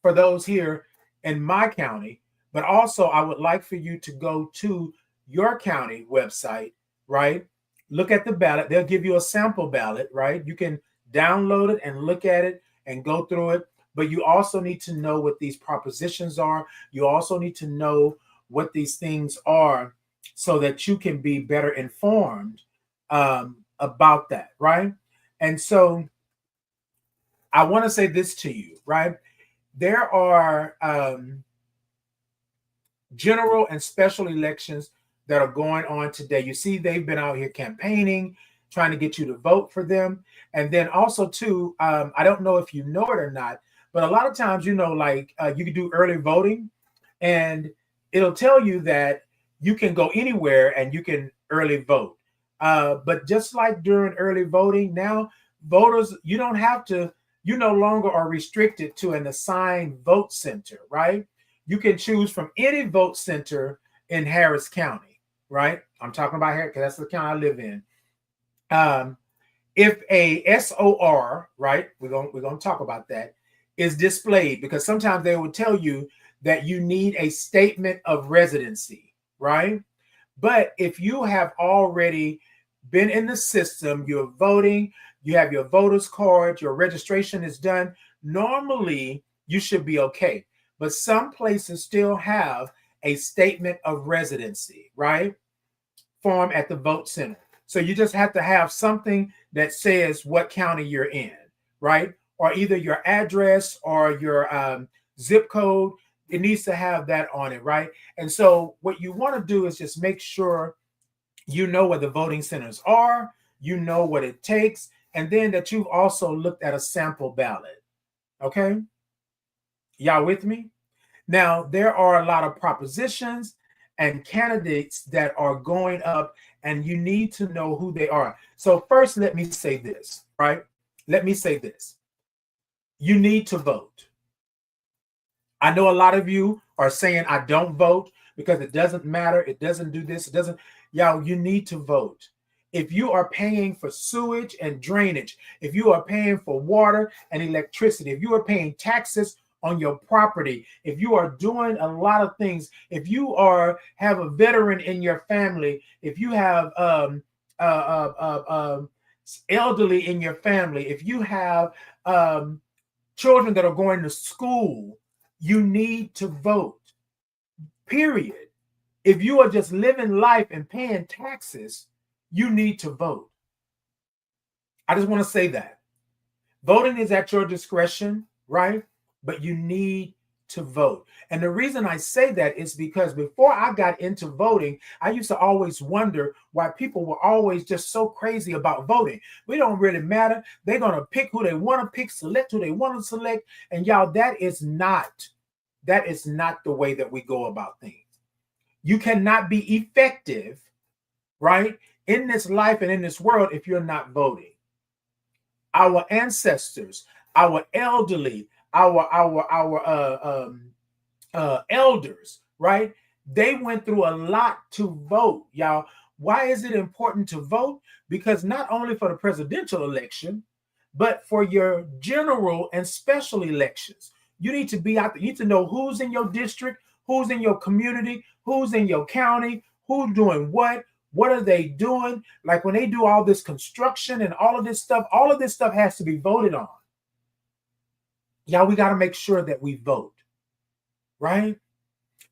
for those here in my county. But also I would like for you to go to your county website, right? Look at the ballot. They'll give you a sample ballot, right? You can download it and look at it and go through it. But you also need to know what these propositions are. You also need to know what these things are so that you can be better informed about that, right? And so I want to say this to you, right? There are general and special elections that are going on today. You see, they've been out here campaigning, trying to get you to vote for them. And then also, too, I don't know if you know it or not, but a lot of times, you know, like you can do early voting and it'll tell you that you can go anywhere and you can early vote. But just like during early voting, now voters, you don't have to, you no longer are restricted to an assigned vote center, right? You can choose from any vote center in Harris County, right? I'm talking about Harris because that's the county I live in. If a SOR, right, we're gonna talk about that, is displayed, because sometimes they will tell you that you need a statement of residency, right? But if you have already been in the system, you're voting, you have your voter's card, your registration is done, normally you should be okay. But some places still have a statement of residency, right? Form at the vote center. So you just have to have something that says what county you're in, right? Or either your address or your zip code. It needs to have that on it, right? And so what you want to do is just make sure you know where the voting centers are, you know what it takes, and then that you've also looked at a sample ballot. Okay? Y'all with me? Now, there are a lot of propositions and candidates that are going up, and you need to know who they are. So first, let me say this, right? Let me say this. You need to vote. I know a lot of you are saying, I don't vote because it doesn't matter. It doesn't do this. It doesn't. Y'all, you need to vote. if you are paying for sewage and drainage, if you are paying for water and electricity, if you are paying taxes on your property, if you are doing a lot of things, if you have a veteran in your family, if you have elderly in your family, if you have children that are going to school, you need to vote. Period. If you are just living life and paying taxes, you need to vote. I just want to say that. Voting is at your discretion, right? But you need to vote. And the reason I say that is because before I got into voting, I used to always wonder why people were always just so crazy about voting. We don't really matter. They're going to pick who they want to pick, select who they want to select. And y'all, that is not the way that we go about things. You cannot be effective, right, in this life and in this world if you're not voting. Our ancestors, our elderly, our elders, right? They went through a lot to vote, y'all. Why is it important to vote? Because not only for the presidential election, but for your general and special elections. You need to be out there. You need to know who's in your district, who's in your community, who's in your county, who's doing what are they doing? Like when they do all this construction and all of this stuff has to be voted on. Y'all, we got to make sure that we vote, right?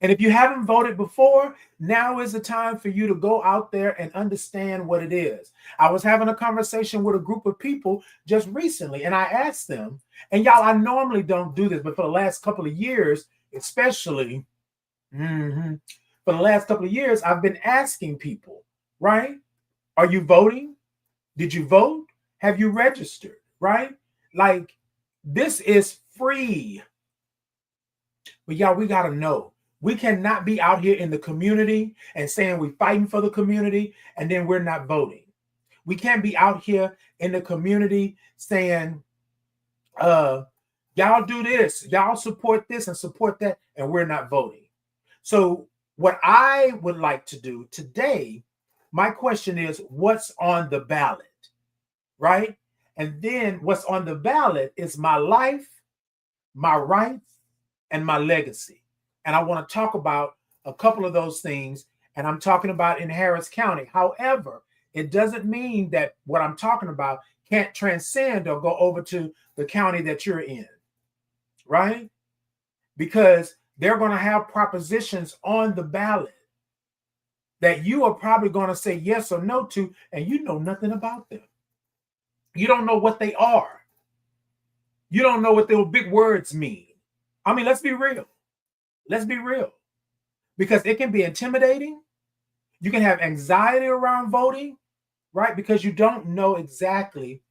And if you haven't voted before, now is the time for you to go out there and understand what it is. I was having a conversation with a group of people just recently, and I asked them, and y'all, I normally don't do this, but for the last couple of years, especially, for the last couple of years, I've been asking people, right? Are you voting? Did you vote? Have you registered, right? Like, this is free. But y'all, we got to know. We cannot be out here in the community and saying we're fighting for the community and then we're not voting. We can't be out here in the community saying, y'all do this, y'all support this and support that, and we're not voting. So what I would like to do today, my question is, what's on the ballot, right? And then what's on the ballot is my life, my rights, and my legacy. And I want to talk about a couple of those things, and I'm talking about in Harris County. However, it doesn't mean that what I'm talking about can't transcend or go over to the county that you're in, right? Because they're going to have propositions on the ballot that you are probably going to say yes or no to, and you know nothing about them. You don't know what they are. You don't know what those big words mean. I mean, let's be real. Let's be real. Because it can be intimidating. You can have anxiety around voting, right? Because you don't know exactly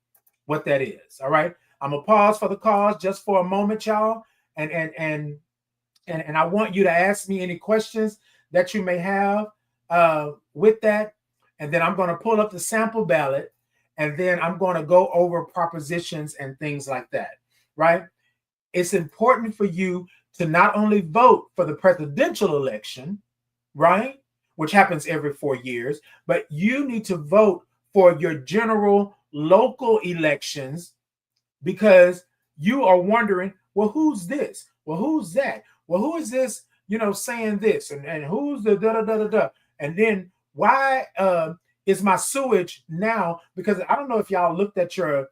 what that is. All right. I'm gonna pause for the cause just for a moment, y'all. And I want you to ask me any questions that you may have with that. And then I'm going to pull up the sample ballot, and then I'm going to go over propositions and things like that, right? It's important for you to not only vote for the presidential election, right, which happens every 4 years, but you need to vote for your general local elections, because you are wondering, well, who's this? Well, who's that? Well, who is this, saying this? And who's the da-da-da-da-da? And then why is my sewage now? Because I don't know if y'all looked at your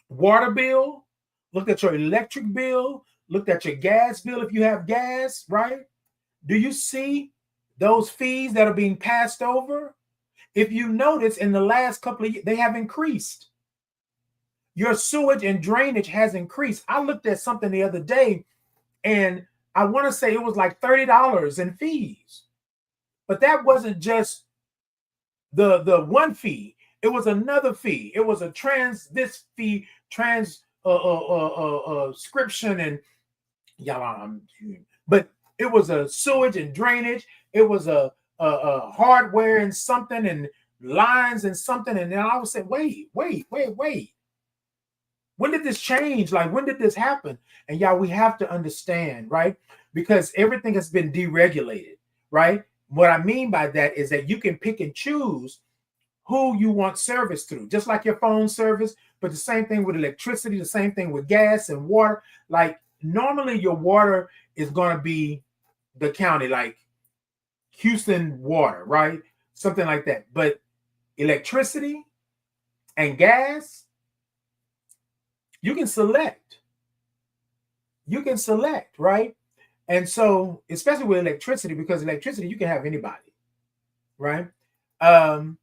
water bill, looked at your electric bill, looked at your gas bill if you have gas, right? Do you see those fees that are being passed over? If you notice, in the last couple of years, they have increased. Your sewage and drainage has increased. I looked at something the other day, and I want to say it was like $30 in fees. But that wasn't just the one fee. It was another fee. It was a transcription, and but it was a sewage and drainage. It was a hardware and something, and lines and something. And then I would say, wait. When did this change? Like, when did this happen? And y'all, we have to understand, right? Because everything has been deregulated, right? What I mean by that is that you can pick and choose who you want service through, just like your phone service, but the same thing with electricity, the same thing with gas and water. Like normally your water is going to be the county, like Houston Water, right? Something like that. But electricity and gas, you can select. You can select, right? And so, especially with electricity, because electricity, you can have anybody, right? And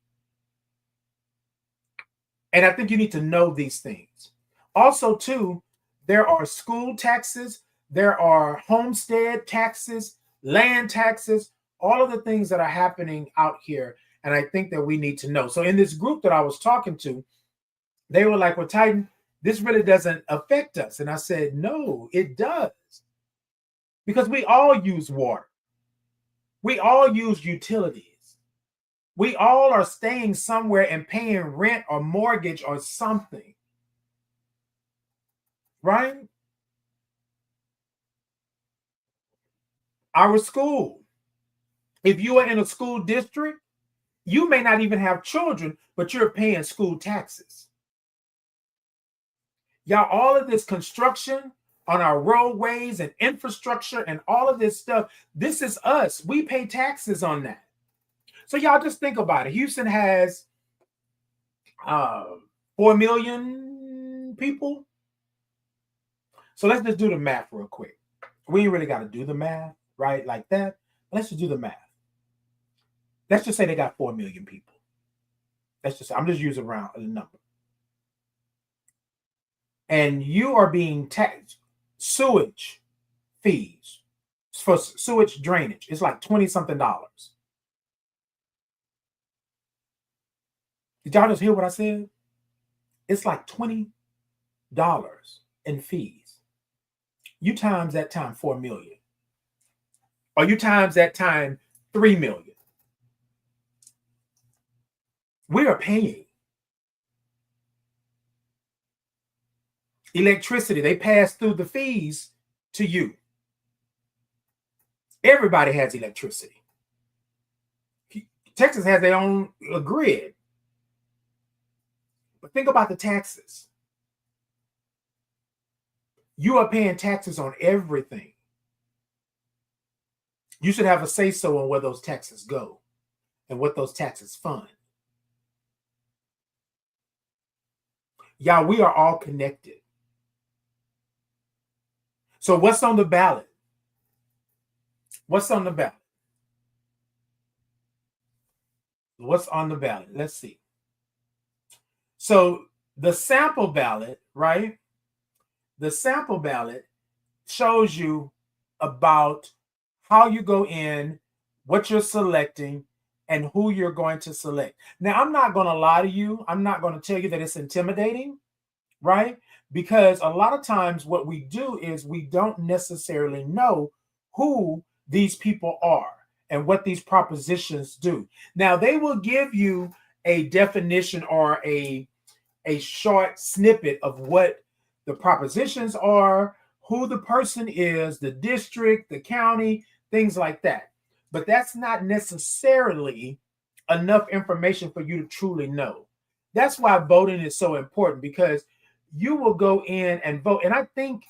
I think you need to know these things. Also, too, there are school taxes, there are homestead taxes, land taxes, all of the things that are happening out here. And I think that we need to know. So in this group that I was talking to, they were like, well, Titan, this really doesn't affect us. And I said, no, it does. Because we all use water. We all use utilities. We all are staying somewhere and paying rent or mortgage or something. Right? Our school. If you are in a school district, you may not even have children, but you're paying school taxes. Y'all, all of this construction on our roadways and infrastructure and all of this stuff, this is us. We pay taxes on that. So y'all just think about it. Houston has 4 million people. So let's just do the math real quick. We ain't really got to do the math, right? Like that. Let's just do the math. Let's just say they got 4 million people. I'm just using around a number. And you are being taxed sewage fees for sewage drainage. It's like $20-something. Did y'all just hear what I said? It's like $20 in fees. You times that time 4 million. Or you times that time 3 million. We are paying. Electricity, they pass through the fees to you. Everybody has electricity. Texas has their own grid. But think about the taxes. You are paying taxes on everything. You should have a say-so on where those taxes go and what those taxes fund. Y'all, we are all connected. So what's on the ballot? What's on the ballot? What's on the ballot? Let's see. So the sample ballot, right? The sample ballot shows you about how you go in, what you're selecting, and who you're going to select. Now, I'm not going to lie to you. I'm not going to tell you that it's intimidating, right? Because a lot of times what we do is we don't necessarily know who these people are and what these propositions do. Now, they will give you a definition or a short snippet of what the propositions are, who the person is, the district, the county, things like that. But that's not necessarily enough information for you to truly know. That's why voting is so important, because you will go in and vote. And I think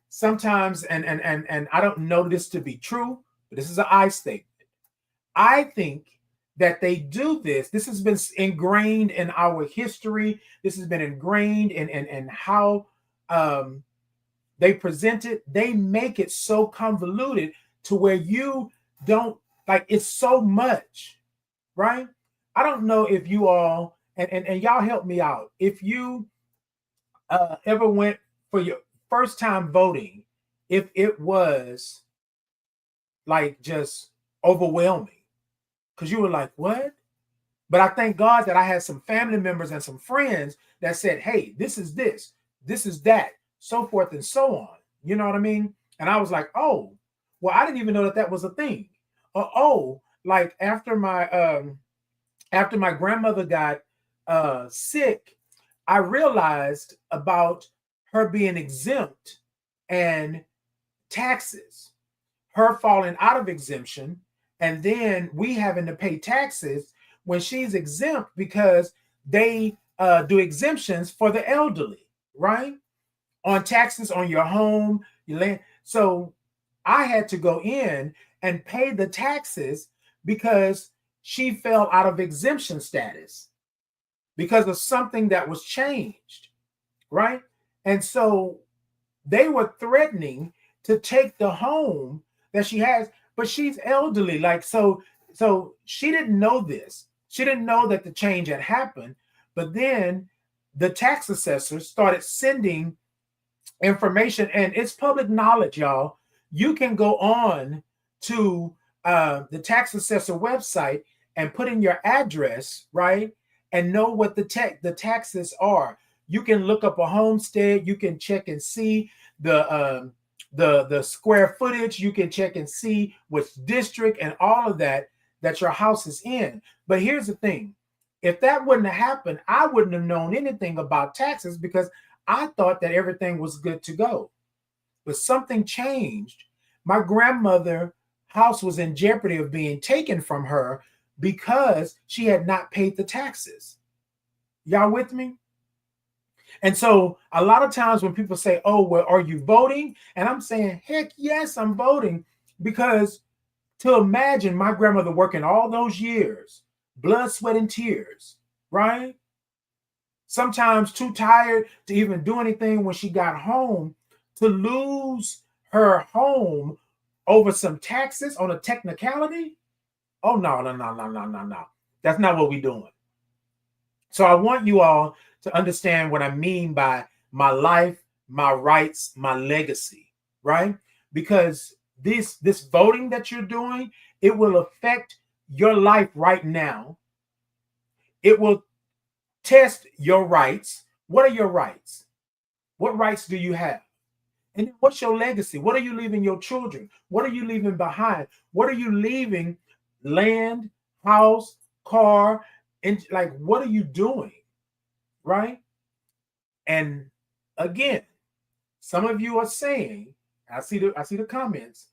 sometimes, and I don't know this to be true, but this is an I statement. I think that they do this. This has been ingrained in our history. This has been ingrained in how they present it. They make it so convoluted to where you don't, like, it's so much, right? I don't know if you all, and y'all help me out. If you ever went for your first time voting, if it was like just overwhelming, because you were like, what? But I thank God that I had some family members and some friends that said, hey, this is that, so forth and so on. You know what I mean? And I was like, oh, well, I didn't even know that was a thing. Like after my grandmother got sick, I realized about her being exempt and taxes, her falling out of exemption, and then we having to pay taxes. when she's exempt because they do exemptions for the elderly, right? On taxes on your home, your land. So I had to go in and pay the taxes because she fell out of exemption status because of something that was changed, right? And so they were threatening to take the home that she has, but she's elderly. Like, so she didn't know this. She didn't know that the change had happened. But then the tax assessor started sending information, and it's public knowledge, y'all. You can go on to the tax assessor website and put in your address, right, and know what the taxes are. You can look up a homestead. You can check and see the square footage. You can check and see which district and all of that your house is in. But here's the thing: if that wouldn't have happened, I wouldn't have known anything about taxes because I thought that everything was good to go. But something changed. My grandmother's house was in jeopardy of being taken from her because she had not paid the taxes. Y'all with me? And so a lot of times when people say, oh, well, are you voting? And I'm saying, heck yes, I'm voting. Because to imagine my grandmother working all those years, blood, sweat, and tears, right? Sometimes too tired to even do anything when she got home, to lose her home over some taxes on a technicality. Oh, no. That's not what we're doing. So I want you all to understand what I mean by my life, my rights, my legacy, right? Because this voting that you're doing, it will affect your life right now. It will test your rights. What are your rights? What rights do you have? And what's your legacy? What are you leaving your children? What are you leaving behind? What are you leaving? Land, house, car, and like, what are you doing? Right? And again, some of you are saying, I see the comments,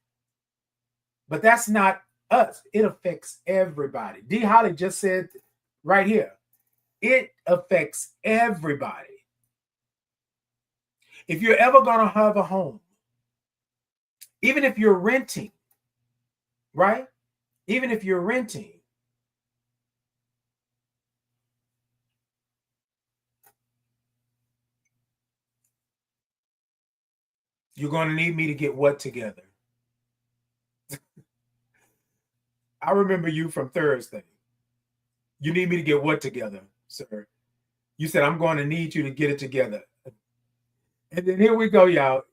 but that's not us. It affects everybody. D. Holly just said right here, it affects everybody. If you're ever going to have a home, even if you're renting, right? Even if you're renting, you're going to need me to get what together? I remember you from Thursday. You need me to get what together, sir? You said, I'm going to need you to get it together. And then here we go, y'all.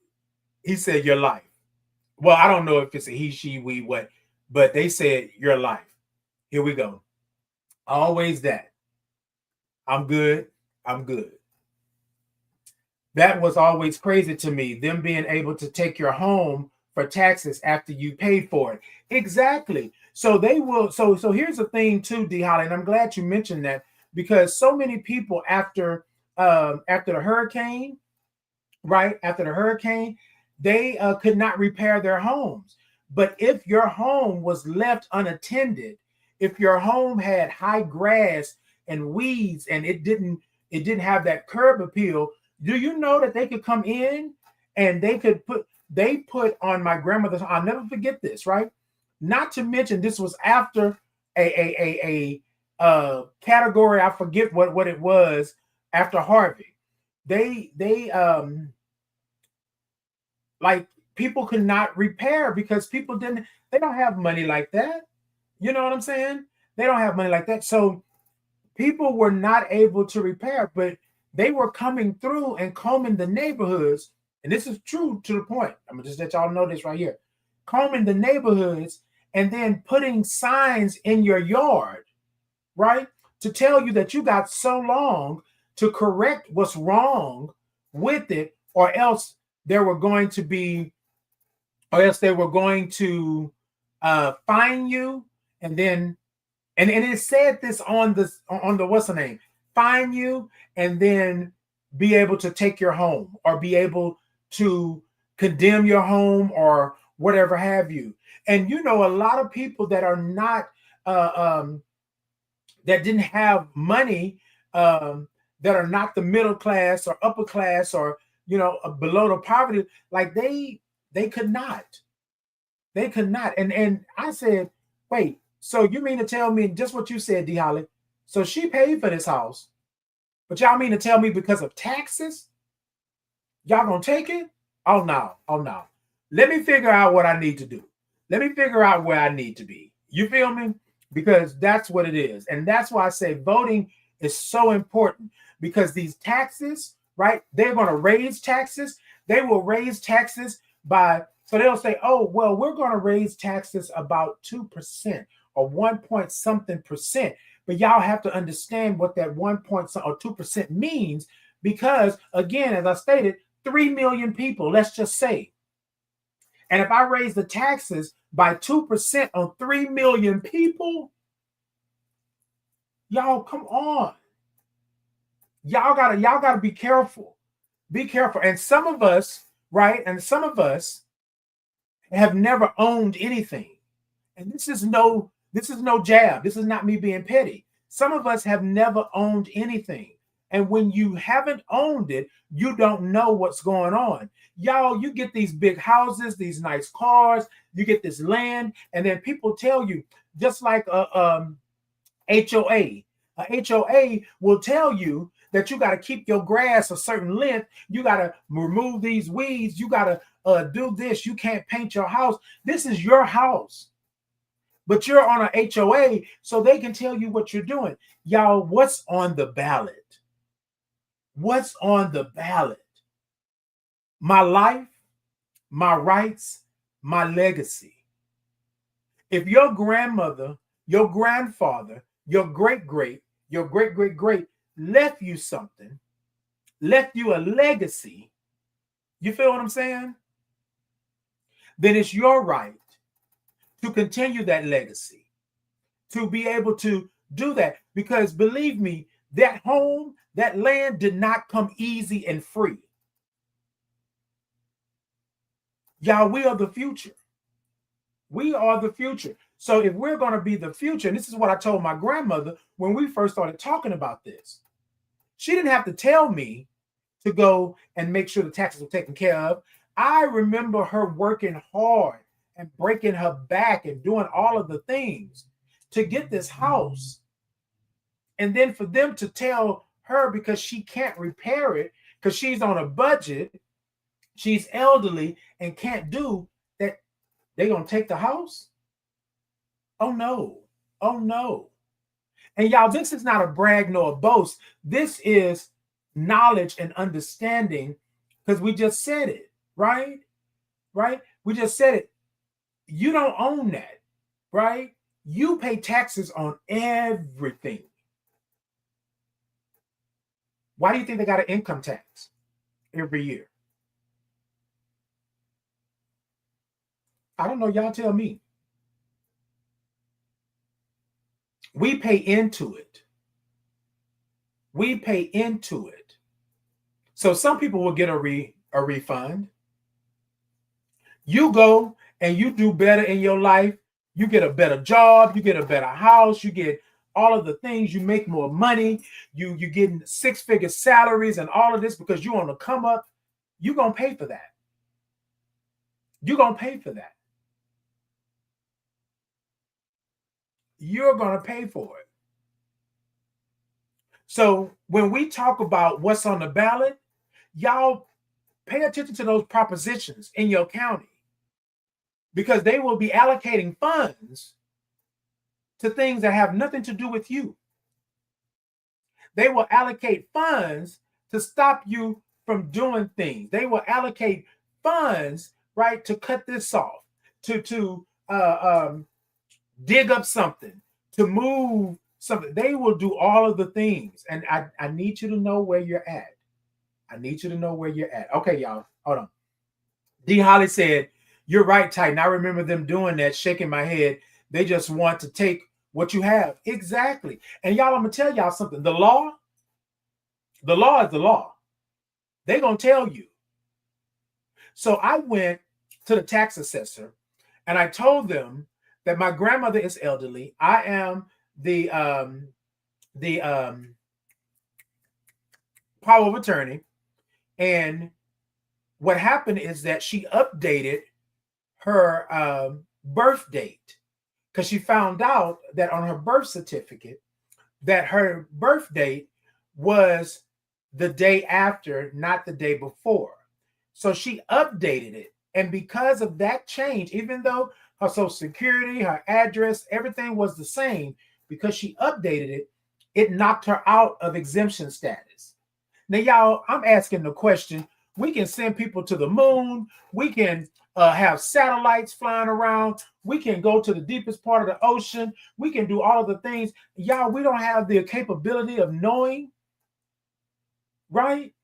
He said, your life. Well, I don't know if it's a he, she, we, what, but they said your life. Here we go. Always that. I'm good. I'm good. That was always crazy to me, them being able to take your home for taxes after you paid for it. Exactly. So they will. So here's the thing too, D. Holly, and I'm glad you mentioned that, because so many people after the hurricane, right? After the hurricane, they could not repair their homes. But if your home was left unattended, if your home had high grass and weeds and it didn't have that curb appeal, do you know that they could come in and they put on my grandmother's, I'll never forget this, right? Not to mention this was after a category, I forget what it was, after Harvey. They like, people could not repair because they don't have money like that. You know what I'm saying? They don't have money like that. So people were not able to repair, but they were coming through and combing the neighborhoods. And this is true to the point. I'm going to just let y'all know this right here. Combing the neighborhoods and then putting signs in your yard, right? To tell you that you got so long to correct what's wrong with it, or else they were going to fine you. And then, and it said this on the what's the name? Fine you and then be able to take your home, or be able to condemn your home, or whatever have you. And you know, a lot of people that are not that didn't have money, that are not the middle class or upper class, or below the poverty, like they could not. They could not. And I said, wait, so you mean to tell me just what you said, D Holly? So she paid for this house, but y'all mean to tell me because of taxes, y'all gonna take it? Oh no, oh no. Let me figure out what I need to do. Let me figure out where I need to be. You feel me? Because that's what it is. And that's why I say voting is so important, because these taxes, right? They're going to raise taxes. They will raise taxes so they'll say, oh, well, we're going to raise taxes about 2% or 1 point something percent. But y'all have to understand what that 1 point or 2% means, because again, as I stated, 3 million people, let's just say. And if I raise the taxes by 2% on 3 million people, y'all, come on. Y'all gotta be careful. Be careful. And some of us, right? And some of us have never owned anything. And this is no jab. This is not me being petty. Some of us have never owned anything. And when you haven't owned it, you don't know what's going on. Y'all, you get these big houses, these nice cars, you get this land, and then people tell you, just like a HOA. A HOA will tell you that you got to keep your grass a certain length. You got to remove these weeds. You got to do this. You can't paint your house. This is your house. But you're on a HOA, so they can tell you what you're doing. Y'all, what's on the ballot? What's on the ballot? My life, my rights, my legacy. If your grandmother, your grandfather, your great-great left you something, left you a legacy, you feel what I'm saying? Then it's your right to continue that legacy, to be able to do that. Because believe me, that home, that land did not come easy and free. Y'all, we are the future. We are the future. So if we're going to be the future, and this is what I told my grandmother when we first started talking about this, she didn't have to tell me to go and make sure the taxes were taken care of. I remember her working hard and breaking her back and doing all of the things to get this house. And then for them to tell her, because she can't repair it, because she's on a budget, she's elderly and can't do that, they're going to take the house? Oh no. Oh no. And y'all, this is not a brag nor a boast. This is knowledge and understanding, because we just said it, right? Right? We just said it. You don't own that, right? You pay taxes on everything. Why do you think they got an income tax every year? I don't know. Y'all tell me. We pay into it. We pay into it. So some people will get a refund. You go and you do better in your life. You get a better job. You get a better house. You get all of the things. You make more money. You getting 6-figure salaries and all of this because you on the come up. You're going to pay for that. You're going to pay for that. You're going to pay for it. So when we talk about what's on the ballot, y'all pay attention to those propositions in your county, because they will be allocating funds to things that have nothing to do with you. They will allocate funds to stop you from doing things. They will allocate funds, right, to cut this off, to dig up something, to move something. They will do all of the things. And I need you to know where you're at. I need you to know where you're at. Okay, y'all, hold on. D. Holly said, you're right, Titan. I remember them doing that, shaking my head. They just want to take what you have. Exactly. And y'all, I'm going to tell y'all something. The law is the law. They're going to tell you. So I went to the tax assessor and I told them that my grandmother is elderly. I am the the power of attorney. And what happened is that she updated her birth date because she found out that on her birth certificate that her birth date was the day after, not the day before. So she updated it. And because of that change, even though her social security, her address, everything was the same, because she updated it, it knocked her out of exemption status. Now, y'all, I'm asking the question. We can send people to the moon. We can have satellites flying around. We can go to the deepest part of the ocean. We can do all of the things. Y'all, we don't have the capability of knowing, right?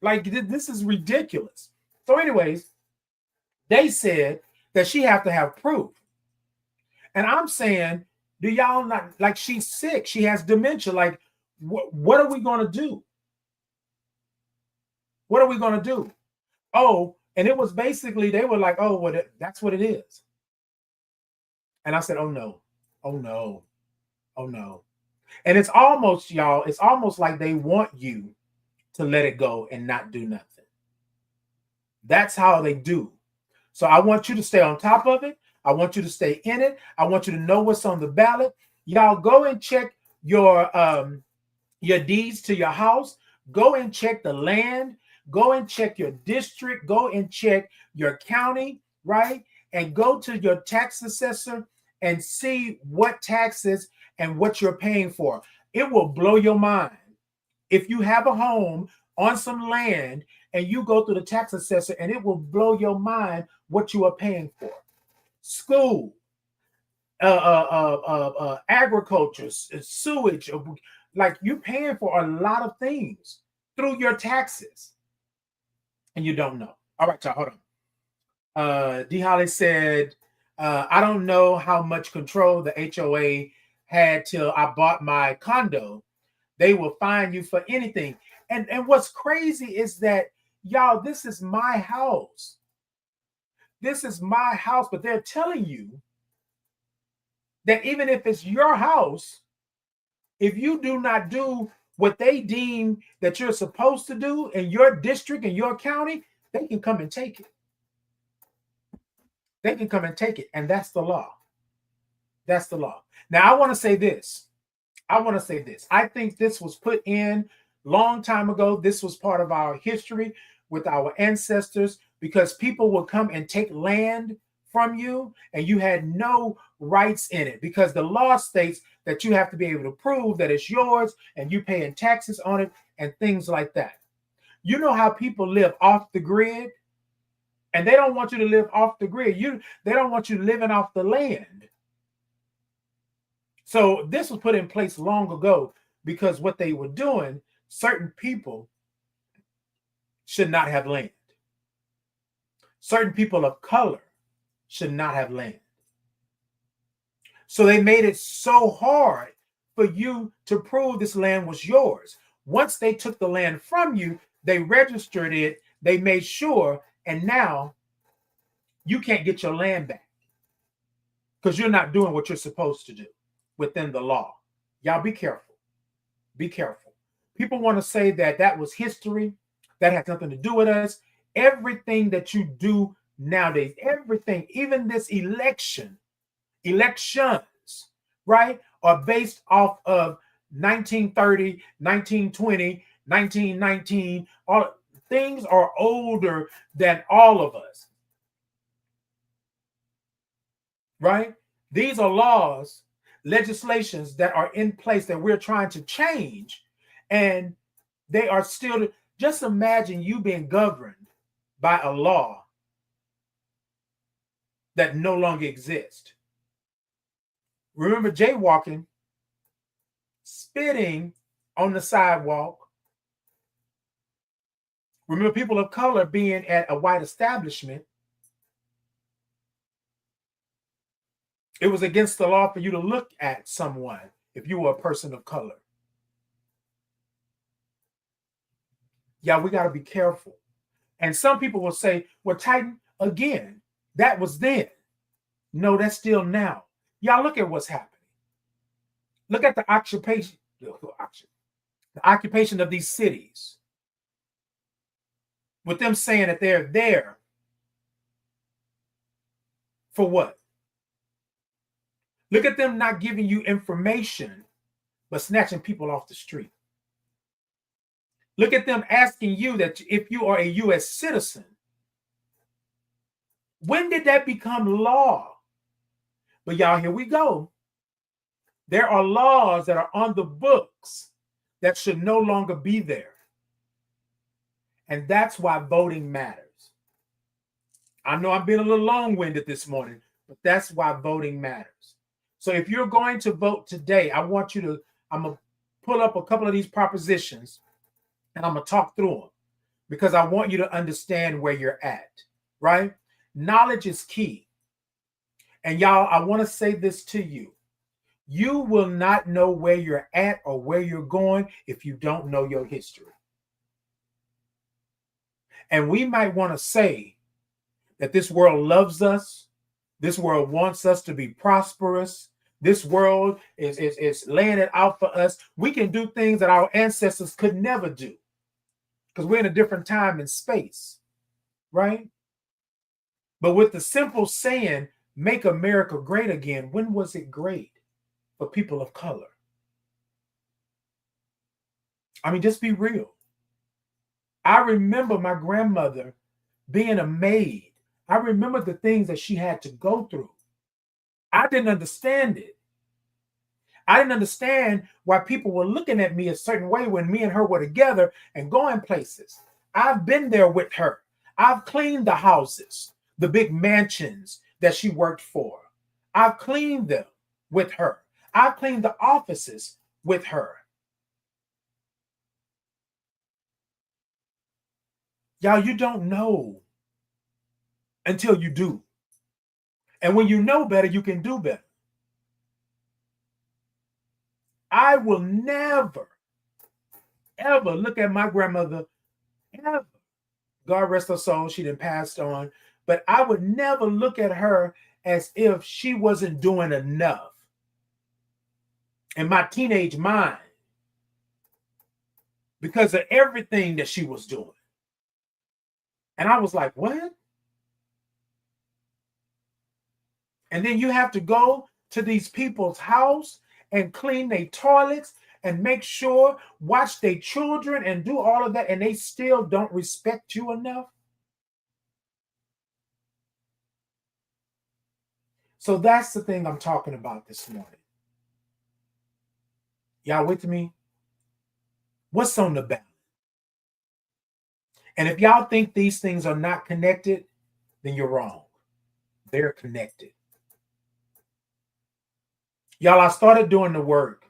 Like, this is ridiculous. So anyways, they said that she have to have proof. And I'm saying, do y'all not, like, she's sick. She has dementia. Like, what are we going to do? What are we going to do? Oh, and it was basically, they were like, oh, well, that's what it is. And I said, oh, no. Oh, no. Oh, no. And it's almost, y'all, it's almost like they want you to let it go and not do nothing. That's how they do. So I want you to stay on top of it. I want you to stay in it. I want you to know what's on the ballot. Y'all go and check your deeds to your house. Go and check the land. Go and check your district. Go and check your county, right? And go to your tax assessor and see what taxes and what you're paying for. It will blow your mind. If you have a home on some land and you go through the tax assessor, and it will blow your mind what you are paying for. School, agriculture, sewage, like you're paying for a lot of things through your taxes, and you don't know. All right, y'all, hold on. D. Holly said, I don't know how much control the HOA had till I bought my condo. They will fine you for anything. And what's crazy is that, y'all, this is my house. This is my house, but they're telling you that even if it's your house, if you do not do what they deem that you're supposed to do in your district, in your county, they can come and take it. They can come and take it, and that's the law. That's the law. Now, I want to say this. I think this was put in long time ago. This was part of our history with our ancestors, because people will come and take land from you and you had no rights in it, because the law states that you have to be able to prove that it's yours and you paying taxes on it and things like that. You know how people live off the grid, and they don't want you to live off the grid. They don't want you living off the land. So this was put in place long ago, because what they were doing, certain people should not have land. Certain people of color should not have land. So they made it so hard for you to prove this land was yours. Once they took the land from you, they registered it, they made sure, and now you can't get your land back because you're not doing what you're supposed to do within the law. Y'all be careful. Be careful. People want to say that that was history. That has nothing to do with us. Everything that you do nowadays, everything, even this elections, right, are based off of 1930, 1920, 1919. All things are older than all of us, right? These are laws, legislations that are in place that we're trying to change, and they are still. Just imagine you being governed by a law that no longer exists. Remember jaywalking, spitting on the sidewalk. Remember people of color being at a white establishment. It was against the law for you to look at someone if you were a person of color. Yeah, we got to be careful. And some people will say, well, Titan, again, that was then. No, that's still now. Y'all look at what's happening. Look at the occupation of these cities, with them saying that they're there for what? Look at them not giving you information, but snatching people off the street. Look at them asking you that if you are a U.S. citizen. When did that become law? But y'all, here we go. There are laws that are on the books that should no longer be there. And that's why voting matters. I know I'm being a little long-winded this morning, but that's why voting matters. So if you're going to vote today, I'm going to pull up a couple of these propositions and I'm going to talk through them because I want you to understand where you're at, right? Knowledge is key. And y'all, I want to say this to you. You will not know where you're at or where you're going if you don't know your history. And we might want to say that this world loves us. This world wants us to be prosperous. This world is laying it out for us. We can do things that our ancestors could never do because we're in a different time and space, right? But with the simple saying, make America great again, when was it great for people of color? I mean, just be real. I remember my grandmother being a maid. I remember the things that she had to go through. I didn't understand it. I didn't understand why people were looking at me a certain way when me and her were together and going places. I've been there with her. I've cleaned the houses, the big mansions that she worked for. I've cleaned them with her. I've cleaned the offices with her. Y'all, you don't know until you do. And when you know better, you can do better. I will never, ever look at my grandmother, ever. God rest her soul, she done passed on. But I would never look at her as if she wasn't doing enough in my teenage mind because of everything that she was doing. And I was like, what? And then you have to go to these people's house and clean their toilets and make sure, watch their children and do all of that, and they still don't respect you enough. So that's the thing I'm talking about this morning. Y'all with me? What's on the ballot? And if y'all think these things are not connected, then you're wrong. They're connected. Y'all, I started doing the work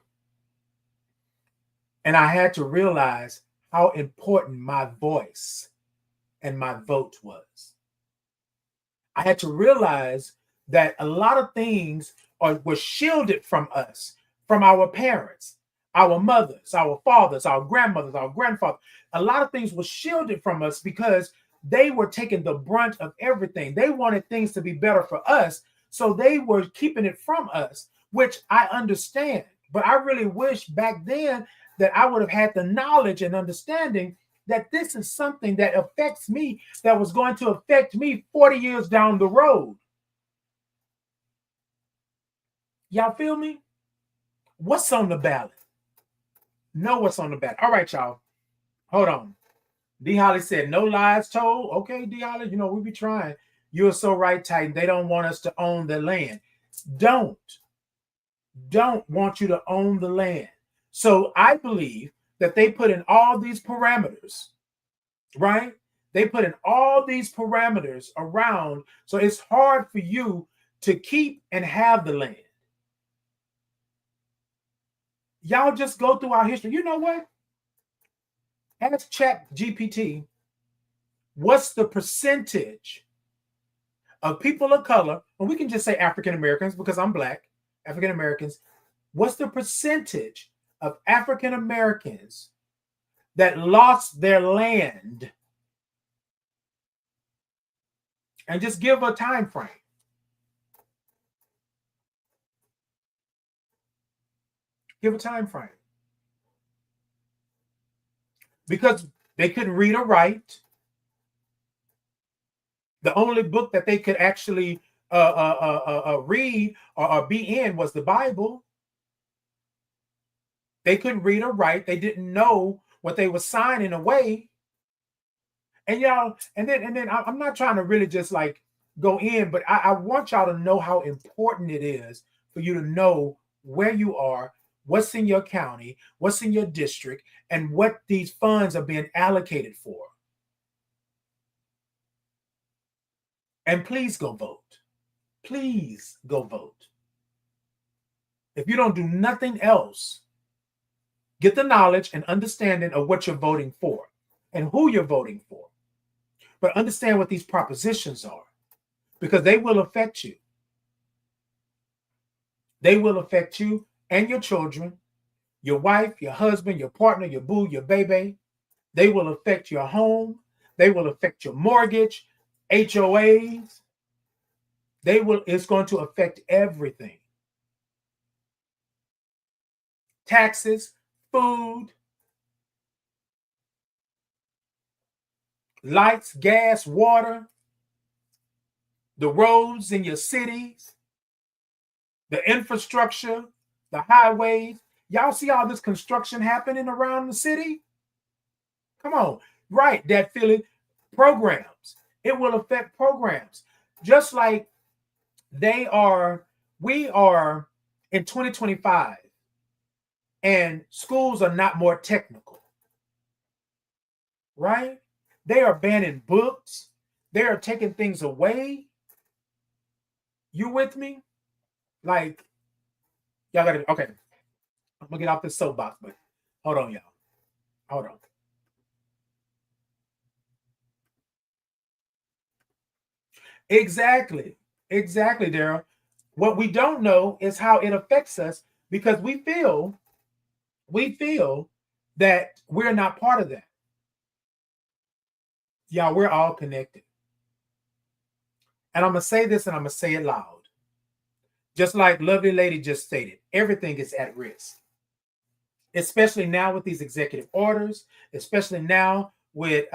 and I had to realize how important my voice and my vote was. I had to realize that a lot of things were shielded from us, from our parents, our mothers, our fathers, our grandmothers, our grandfathers. A lot of things were shielded from us because they were taking the brunt of everything. They wanted things to be better for us, so they were keeping it from us, which I understand. But I really wish back then that I would have had the knowledge and understanding that this is something that affects me, that was going to affect me 40 years down the road. Y'all feel me? What's on the ballot? Know what's on the ballot. All right, y'all. Hold on. D. Holly said, no lies told. Okay, D. Holly, we be trying. You're so right, Titan. They don't want us to own the land. Don't want you to own the land. So I believe that they put in all these parameters, right? They put in all these parameters around, so it's hard for you to keep and have the land. Y'all just go through our history. You know what? Ask ChatGPT, what's the percentage of people of color, and we can just say African Americans because I'm Black, African Americans. What's the percentage of African Americans that lost their land? And just give a time frame. Give a time frame. Because they couldn't read or write. The only book that they could actually read or be in was the Bible. They couldn't read or write. They didn't know what they were signing away. And y'all, and then I'm not trying to really just like go in, but I want y'all to know how important it is for you to know where you are, what's in your county, what's in your district, and what these funds are being allocated for. And please go vote. Please go vote. If you don't do nothing else, get the knowledge and understanding of what you're voting for and who you're voting for. But understand what these propositions are, because they will affect you. They will affect you and your children, your wife, your husband, your partner, your boo, your baby. They will affect your home. They will affect your mortgage, HOAs. It's going to affect everything. Taxes, food, lights, gas, water, the roads in your cities, the infrastructure, the highways. Y'all see all this construction happening around the city? Come on. Right, that feeling. Programs. It will affect programs. Just like we are in 2025, and schools are not more technical. Right? They are banning books. They are taking things away. You with me? Like, y'all gotta, okay. I'm gonna get off this soapbox, but hold on, y'all. Hold on. Exactly, Daryl. What we don't know is how it affects us, because we feel that we're not part of that. Y'all, we're all connected. And I'm gonna say this, and I'm gonna say it loud. Just like lovely lady just stated, everything is at risk. Especially now with these executive orders, especially now with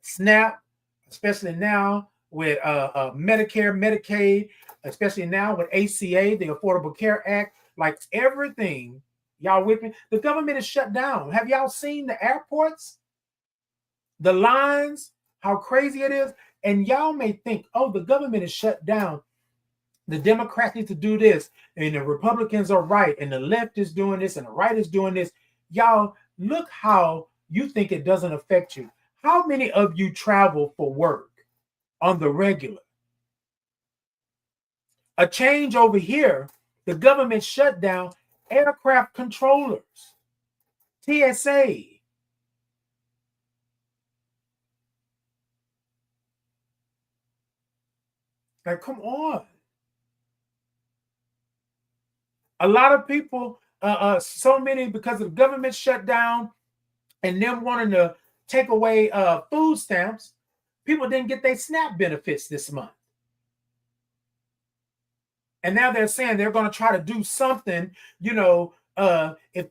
SNAP, especially now with Medicare, Medicaid, especially now with ACA, the Affordable Care Act. Like everything, y'all with me? The government is shut down. Have y'all seen the airports? The lines, how crazy it is? And y'all may think, oh, the government is shut down. The Democrats need to do this, and the Republicans are right, and the left is doing this, and the right is doing this. Y'all, look how you think it doesn't affect you. How many of you travel for work on the regular? A change over here, the government shut down aircraft controllers, TSA. Like, come on. A lot of people, so many, because of the government shutdown and them wanting to take away food stamps, people didn't get their SNAP benefits this month. And now they're saying they're going to try to do something, if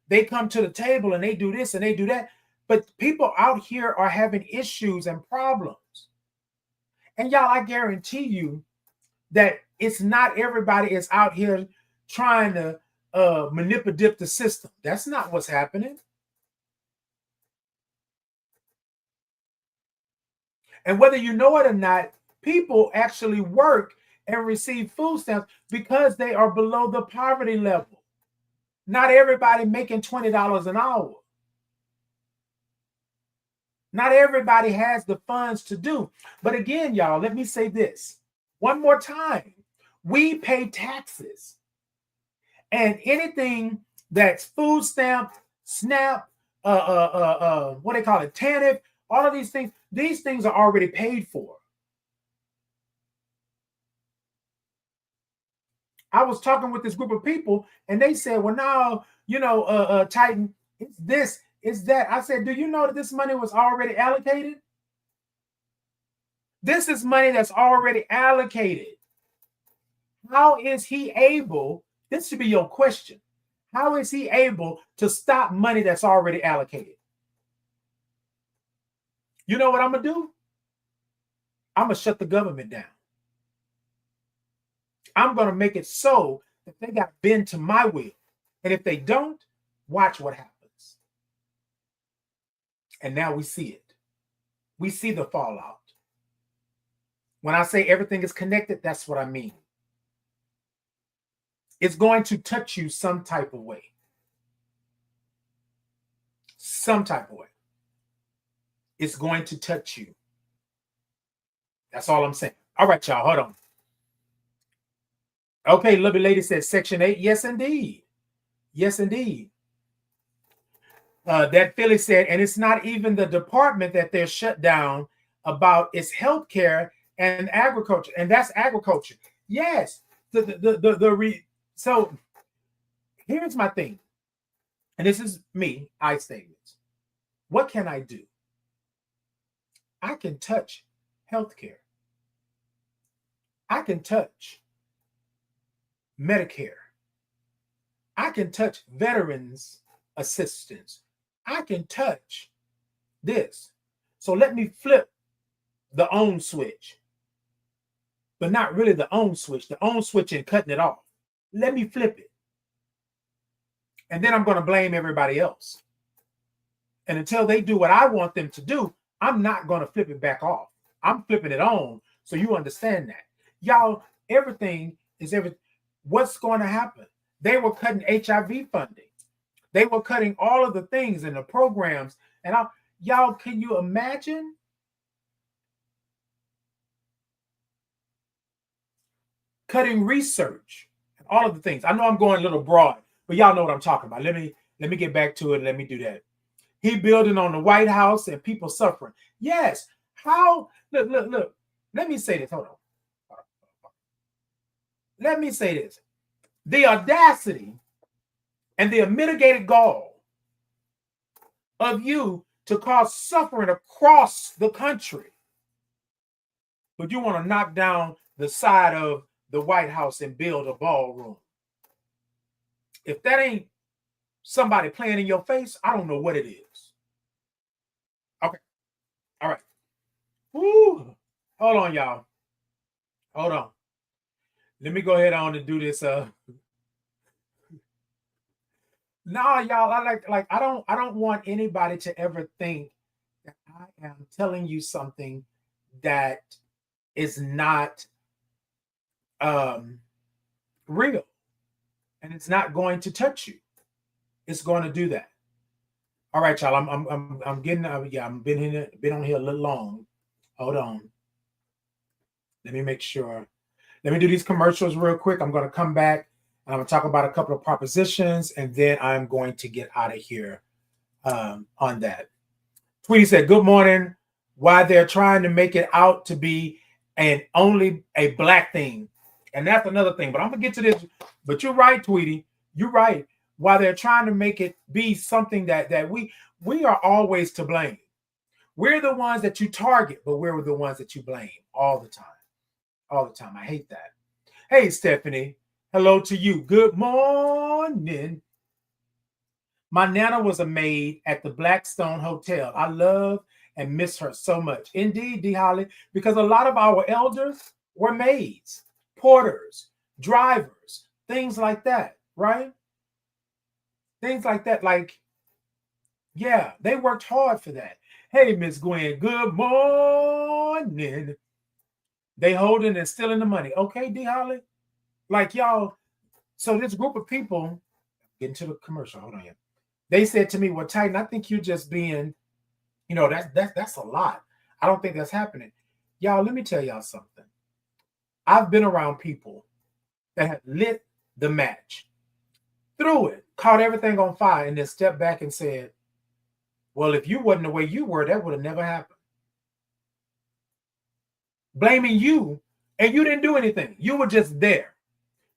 they come to the table and they do this and they do that. But people out here are having issues and problems. And y'all, I guarantee you that it's not everybody is out here trying to manipulate the system. That's not what's happening. And whether you know it or not, people actually work and receive food stamps because they are below the poverty level. Not everybody making $20 an hour. Not everybody has the funds to do. But again, y'all, let me say this one more time. We pay taxes. And anything that's food stamp, SNAP, what they call it, TANF, all of these things are already paid for. I was talking with this group of people, and they said, well, now, Titan, it's this, it's that. I said, do you know that this money was already allocated? This is money that's already allocated. How is he able, this should be your question, How is he able to stop money that's already allocated? You know what I'm going to do? I'm going to shut the government down. I'm going to make it so that they got to bend to my will. And if they don't, watch what happens. And now we see it. We see the fallout. When I say everything is connected, that's what I mean. It's going to touch you some type of way. Some type of way. It's going to touch you. That's all I'm saying. All right, y'all, hold on. Okay, lovely lady says Section 8. Yes, indeed. Yes, indeed. That Philly said, and it's not even the department that they're shut down about, it's healthcare and agriculture, and that's agriculture. Yes. So here's my thing, and this is me, I statements. What can I do? I can touch healthcare. I can touch Medicare. I can touch veterans assistance. I can touch this. So let me flip the on switch, but not really the on switch. The on switch and cutting it off. Let me flip it. And then I'm going to blame everybody else. And until they do what I want them to do, I'm not going to flip it back off. I'm flipping it on so you understand that. Y'all, everything is everything. What's going to happen? They were cutting HIV funding. They were cutting all of the things in the programs. And y'all, can you imagine? Cutting research and all of the things. I know I'm going a little broad, but y'all know what I'm talking about. Let me get back to it. Let me do that. He building on the White House and people suffering. Yes. How? Look. Let me say this. Hold on. Let me say this. The audacity and the unmitigated gall of you to cause suffering across the country, but you want to knock down the side of the White House and build a ballroom. If that ain't somebody playing in your face, I don't know what it is. Okay. All right. Woo. Hold on, y'all. Hold on. Let me go ahead on and do this. Nah, y'all, I don't want anybody to ever think that I am telling you something that is not real, and it's not going to touch you. It's going to do that. All right, y'all. I'm getting I'm been on here a little long. Hold on. Let me make sure. Let me do these commercials real quick. I'm going to come back and I'm going to talk about a couple of propositions, and then I'm going to get out of here on that. Tweety said, "Good morning. Why they're trying to make it out to be only a black thing." And that's another thing, but I'm gonna get to this. But you're right, Tweety. You're right. While they're trying to make it be something that we are always to blame. We're the ones that you target, but we're the ones that you blame all the time. All the time. I hate that. Hey, Stephanie. Hello to you. Good morning. My nana was a maid at the Blackstone Hotel. I love and miss her so much. Indeed, D. Holly, because a lot of our elders were maids, porters, drivers, things like that, right? Things like that, like, yeah, they worked hard for that. Hey, Miss Gwen, good morning. They holding and stealing the money. Okay, D. Holly? Like, y'all, so this group of people, get into the commercial, hold on here. They said to me, well, Titan, I think you're just being, that's a lot. I don't think that's happening. Y'all, let me tell y'all something. I've been around people that have lit the match, threw it, caught everything on fire, and then stepped back and said, well, if you wasn't the way you were, that would have never happened. Blaming you, and you didn't do anything. You were just there.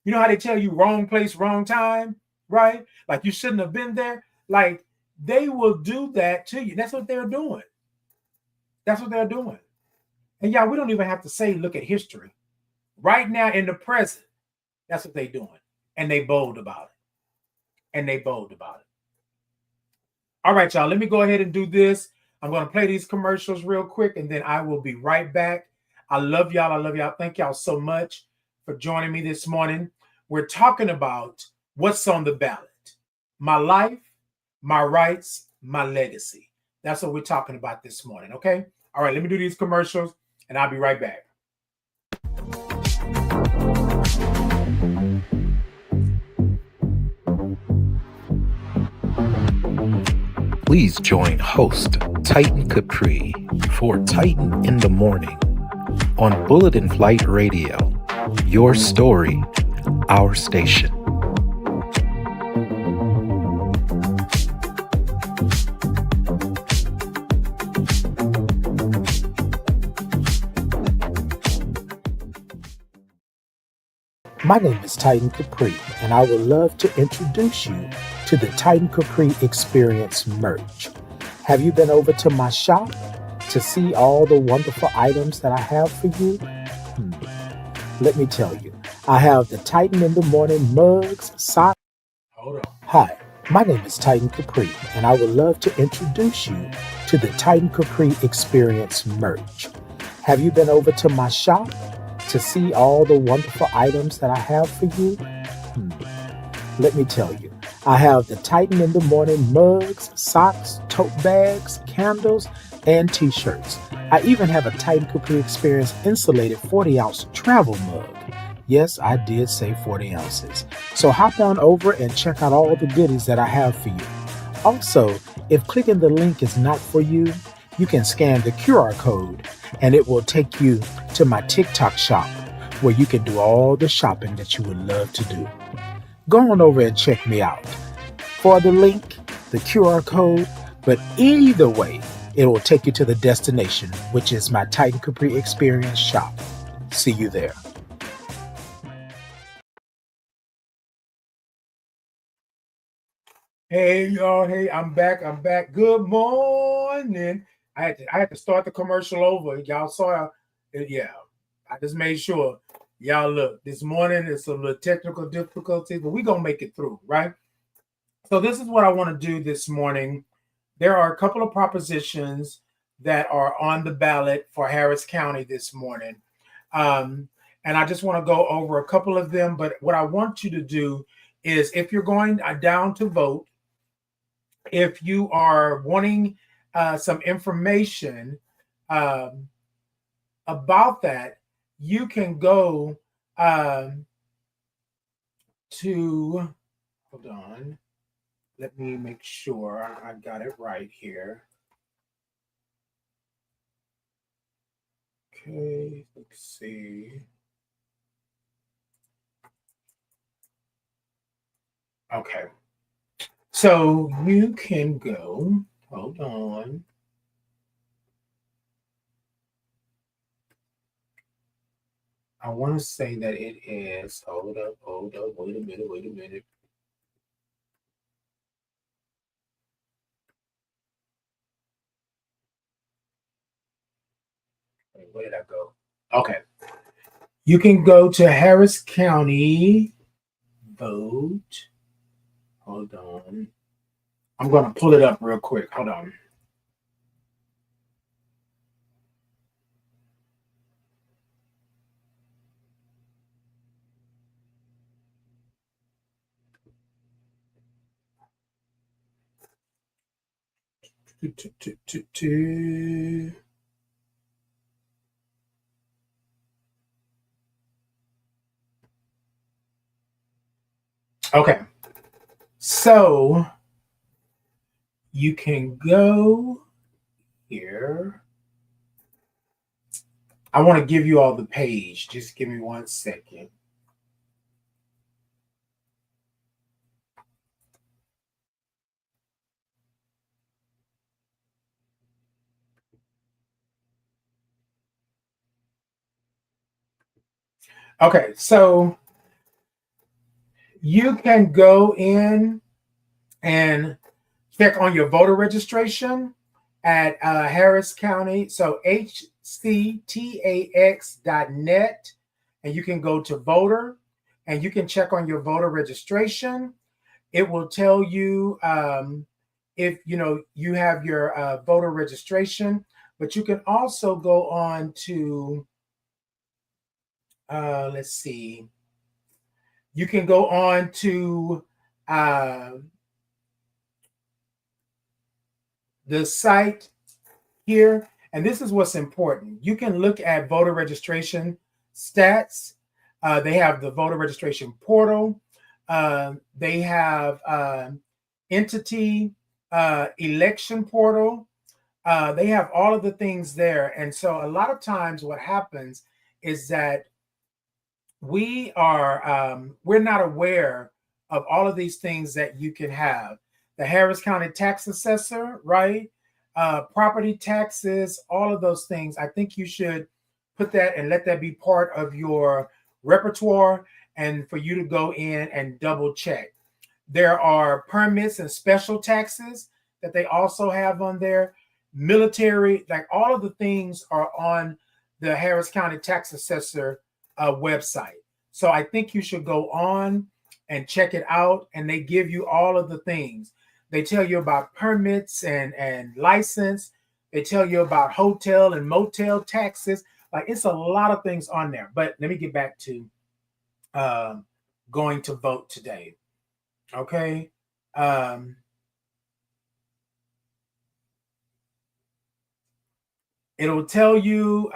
You know how they tell you wrong place, wrong time, right? Like you shouldn't have been there. Like they will do that to you. That's what they're doing. That's what they're doing. And yeah, we don't even have to say, look at history. Right now in the present, that's what they're doing. And they bold about it. and they bold about it. All right, y'all, let me go ahead and do this. I'm going to play these commercials real quick, and then I will be right back. I love y'all. I love y'all. Thank y'all so much for joining me this morning. We're talking about what's on the ballot. My life, my rights, my legacy. That's what we're talking about this morning, okay? All right, let me do these commercials, and I'll be right back. Please join host Titan Capri for Titan in the Morning on Bullet and Flight Radio. Your story, our station. My name is Titan Capri, and I would love to introduce you to the Titan Capri Experience merch. Have you been over to my shop to see all the wonderful items that I have for you? Let me tell you, I have the Titan in the Morning mugs, socks. Hold on. Hi, my name is Titan Capri, and I would love to introduce you to the Titan Capri Experience merch. Have you been over to my shop to see all the wonderful items that I have for you? Let me tell you, I have the Titan in the Morning mugs, socks, tote bags, candles, and t-shirts. I even have a Titan Capri Experience insulated 40-ounce travel mug. Yes, I did say 40 ounces. So hop on over and check out all the goodies that I have for you. Also, if clicking the link is not for you, you can scan the QR code and it will take you to my TikTok shop where you can do all the shopping that you would love to do. Go on over and check me out for the link, the QR code, but either way, it will take you to the destination, which is my Titan Capri Experience shop. See you there. Hey, y'all. Hey, I'm back. Good morning. I had to start the commercial over. Y'all saw it. Yeah, I just made sure. Y'all look, this morning it's a little technical difficulty, but we're going to make it through, right? So this is what I want to do this morning. There are a couple of propositions that are on the ballot for Harris County this morning. And I just want to go over a couple of them. But what I want you to do is if you're going down to vote, if you are wanting some information about that, you can go to, hold on, let me make sure I got it right here. Okay, let's see. Okay, so you can go, hold on. I want to say that it is, hold up, wait a minute. Wait, where did I go? Okay. You can go to Harris County, vote. Hold on. I'm going to pull it up real quick. Hold on. Okay. So you can go here. I want to give you all the page. Just give me 1 second. Okay, so you can go in and check on your voter registration at Harris County. So hctax.net, and you can go to voter and you can check on your voter registration. It will tell you if you have your voter registration, but you can also go on to let's see. You can go on to the site here, and this is what's important. You can look at voter registration stats. They have the voter registration portal. They have entity election portal. They have all of the things there. And so a lot of times what happens is that we're not aware of all of these things that you can have. The Harris County Tax Assessor, right? Property taxes, all of those things. I think you should put that and let that be part of your repertoire and for you to go in and double check. There are permits and special taxes that they also have on there. Military, like all of the things are on the Harris County Tax Assessor website. So I think you should go on and check it out, and they give you all of the things. They tell you about permits and license. They tell you about hotel and motel taxes. Like it's a lot of things on there. But let me get back to going to vote today. Okay. It'll tell you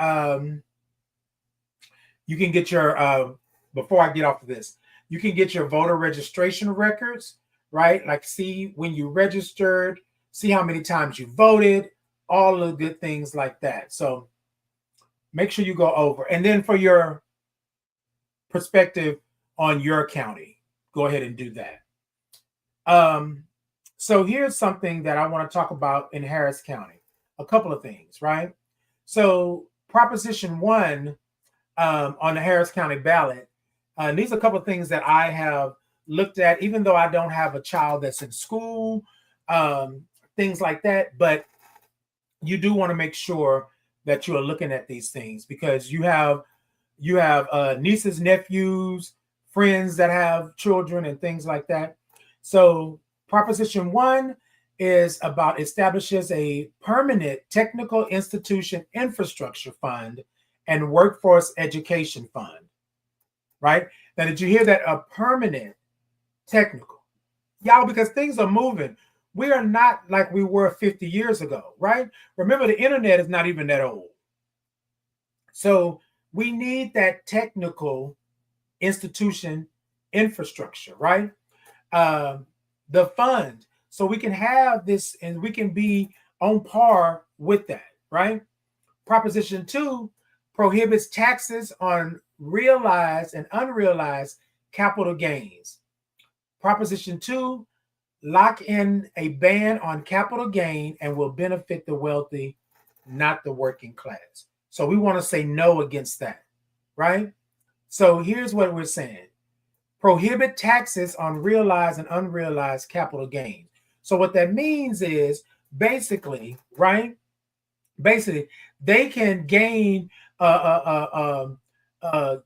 you can get your before I get off of this, you can get your voter registration records, right? Like see when you registered, see how many times you voted, all of the good things like that. So make sure you go over. And then for your perspective on your county, go ahead and do that. So here's something that I want to talk about in Harris County. A couple of things, right? So Proposition 1 on the Harris County ballot, these are a couple of things that I have looked at, even though I don't have a child that's in school, things like that. But you do want to make sure that you are looking at these things because you have nieces, nephews, friends that have children and things like that. So Proposition 1 is about establishes a permanent technical institution infrastructure fund and workforce education fund, right? Now, did you hear that? A permanent technical. Y'all, because things are moving. We are not like we were 50 years ago, right? Remember, the internet is not even that old. So we need that technical institution infrastructure, right? The fund, so we can have this and we can be on par with that, right? Proposition 2 prohibits taxes on realized and unrealized capital gains. Proposition 2 lock in a ban on capital gain and will benefit the wealthy, not the working class. So we want to say no against that, right? So here's what we're saying. Prohibit taxes on realized and unrealized capital gains. So what that means is basically, right? Basically, they can gain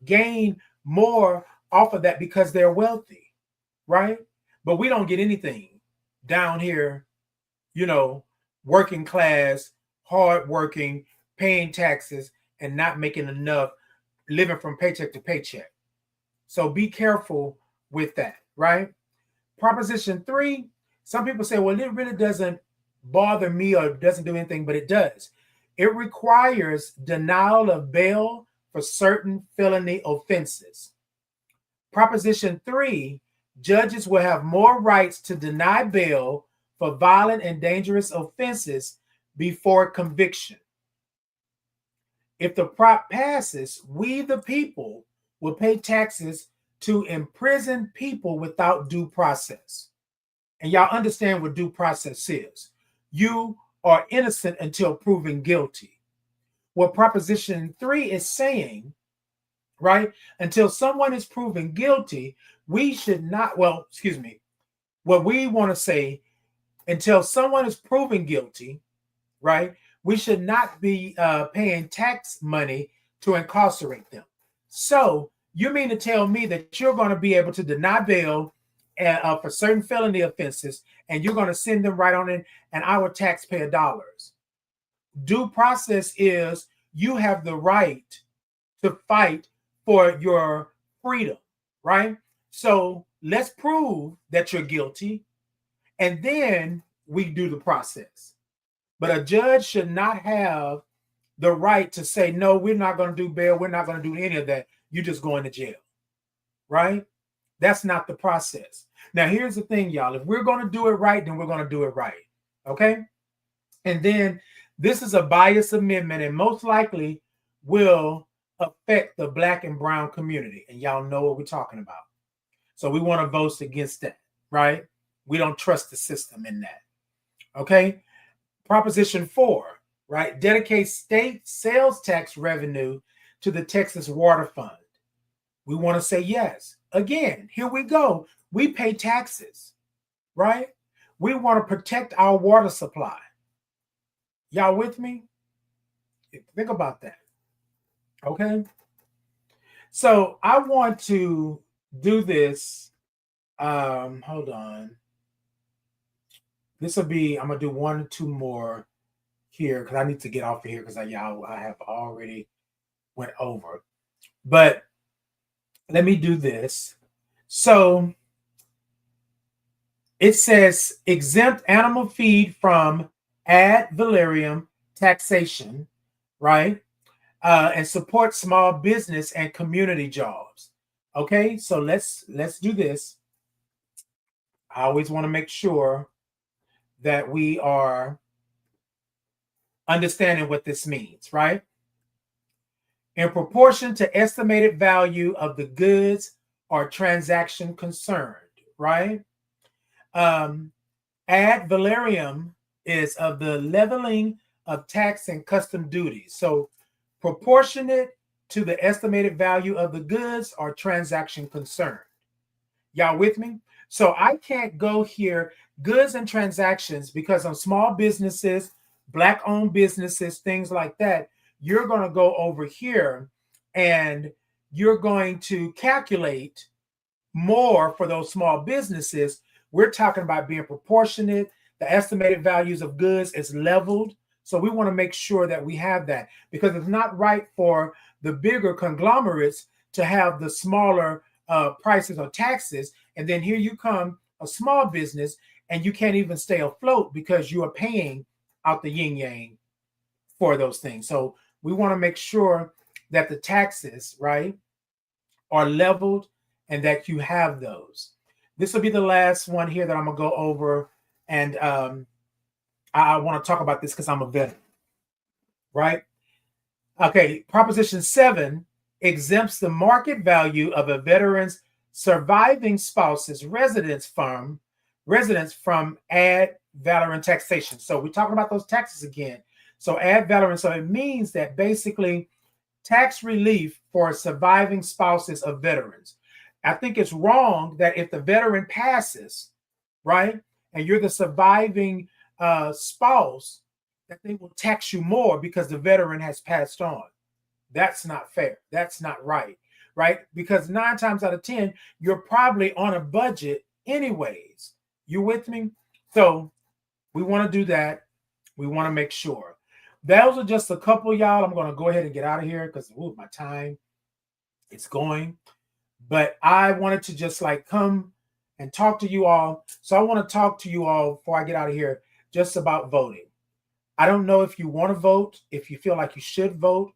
gain more off of that because they're wealthy, right? But we don't get anything down here, working class, hardworking, paying taxes, and not making enough, living from paycheck to paycheck. So be careful with that, right? Proposition 3, some people say, well, it really doesn't bother me or doesn't do anything, but it does. It requires denial of bail for certain felony offenses. Proposition 3, judges will have more rights to deny bail for violent and dangerous offenses before conviction. If the prop passes, we the people will pay taxes to imprison people without due process. And y'all understand what due process is. You are innocent until proven guilty. What Proposition 3 is saying, right? Until someone is proven guilty, we should not, what we want to say, until someone is proven guilty, right? We should not be paying tax money to incarcerate them. So you mean to tell me that you're going to be able to deny bail for certain felony offenses, and you're going to send them right on in and our taxpayer dollars. Due process is you have the right to fight for your freedom, right? So let's prove that you're guilty, and then we do the process. But a judge should not have the right to say, no, we're not going to do bail. We're not going to do any of that. You're just going to jail, right? That's not the process. Now, here's the thing, y'all. If we're going to do it right, then we're going to do it right, okay? And then this is a bias amendment, and most likely will affect the Black and brown community. And y'all know what we're talking about. So we want to vote against that, right? We don't trust the system in that, okay? Proposition 4, right? Dedicate state sales tax revenue to the Texas Water Fund. We want to say yes. Again, here we go. We pay taxes, right? We want to protect our water supply. Y'all with me? Think about that. Okay. So I want to do this. Hold on. This will be, I'm going to do 1 or 2 more here because I need to get off of here because I have already went over. But let me do this. So it says exempt animal feed from ad valorem taxation, right? And support small business and community jobs. Okay, so let's do this. I always want to make sure that we are understanding what this means, right? In proportion to estimated value of the goods or transaction concerned, right? Ad valorem is of the leveling of tax and custom duties. So proportionate to the estimated value of the goods or transaction concerned. Y'all with me? So I can't go here, goods and transactions, because on small businesses, Black-owned businesses, things like that, you're going to go over here and you're going to calculate more for those small businesses. We're talking about being proportionate. The estimated values of goods is leveled. So we want to make sure that we have that, because it's not right for the bigger conglomerates to have the smaller prices or taxes. And then here you come, a small business, and you can't even stay afloat because you are paying out the yin yang for those things. So we want to make sure that the taxes, right, are leveled and that you have those. This will be the last one here that I'm going to go over. And I want to talk about this because I'm a veteran, right? Okay, Proposition 7 exempts the market value of a veteran's surviving spouse's residence from ad valorem taxation. So we're talking about those taxes again. So ad valorem, so it means that basically tax relief for surviving spouses of veterans. I think it's wrong that if the veteran passes, right, and you're the surviving spouse, that they will tax you more because the veteran has passed on. That's not fair. That's not right, right? Because 9 times out of 10, you're probably on a budget anyways. You with me? So we want to do that. We want to make sure. Those are just a couple, y'all. I'm going to go ahead and get out of here because my time is going. But I wanted to just like come and talk to you all. So I want to talk to you all before I get out of here just about voting. I don't know if you want to vote, if you feel like you should vote.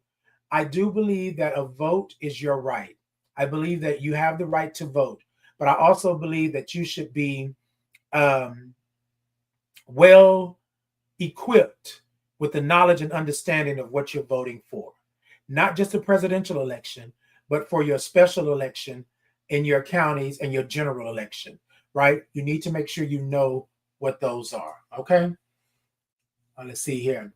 I do believe that a vote is your right. I believe that you have the right to vote. But I also believe that you should be well equipped with the knowledge and understanding of what you're voting for. Not just a presidential election, but for your special election in your counties and your general election, right? You need to make sure you know what those are, okay? Let's see here.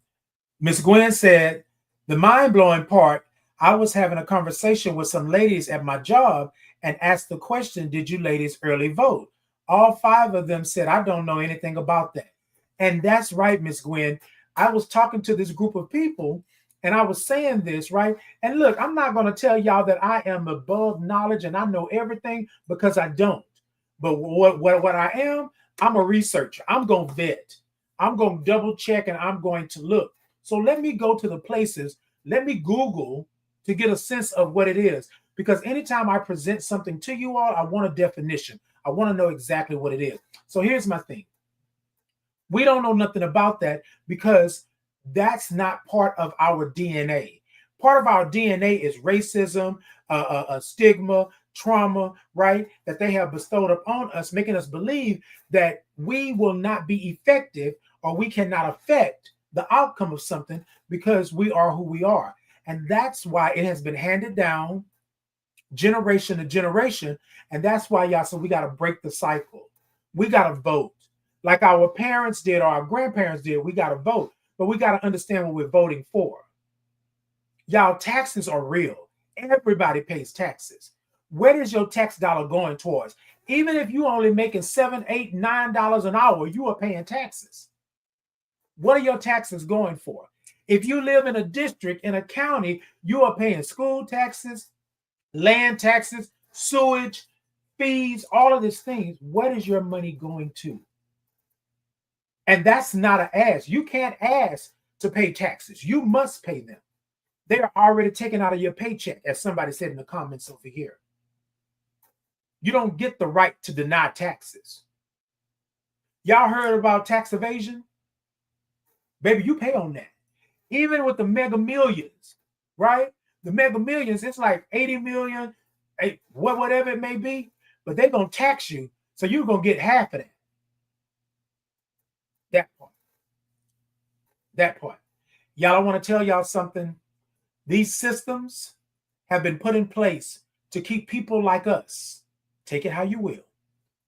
Miss Gwen said, the mind-blowing part, I was having a conversation with some ladies at my job and asked the question, did you ladies early vote? All 5 of them said, I don't know anything about that. And that's right, Miss Gwen. I was talking to this group of people and I was saying this, right? And look, I'm not going to tell y'all that I am above knowledge and I know everything, because I don't. But what I am, I'm a researcher. I'm going to vet. I'm going to double check and I'm going to look. So let me go to the places. Let me Google to get a sense of what it is. Because anytime I present something to you all, I want a definition. I want to know exactly what it is. So here's my thing. We don't know nothing about that because that's not part of our DNA. Part of our DNA is racism, stigma, trauma, right? That they have bestowed upon us, making us believe that we will not be effective or we cannot affect the outcome of something because we are who we are. And that's why it has been handed down generation to generation. And that's why, y'all, so we got to break the cycle. We got to vote like our parents did or our grandparents did. We got to vote, but we got to understand what we're voting for. Y'all, taxes are real. Everybody pays taxes. Where is your tax dollar going towards? Even if you only making $7, $8, $9 an hour, you are paying taxes. What are your taxes going for? If you live in a district, in a county, you are paying school taxes, land taxes, sewage, fees, all of these things. What is your money going to? And that's not an ask. You can't ask to pay taxes. You must pay them. They are already taken out of your paycheck, as somebody said in the comments over here. You don't get the right to deny taxes. Y'all heard about tax evasion? Baby, you pay on that. Even with the mega millions, right? The mega millions, it's like 80 million, whatever it may be, but they're going to tax you. So you're going to get half of that. That part. That part. Y'all, I want to tell y'all something. These systems have been put in place to keep people like us, take it how you will,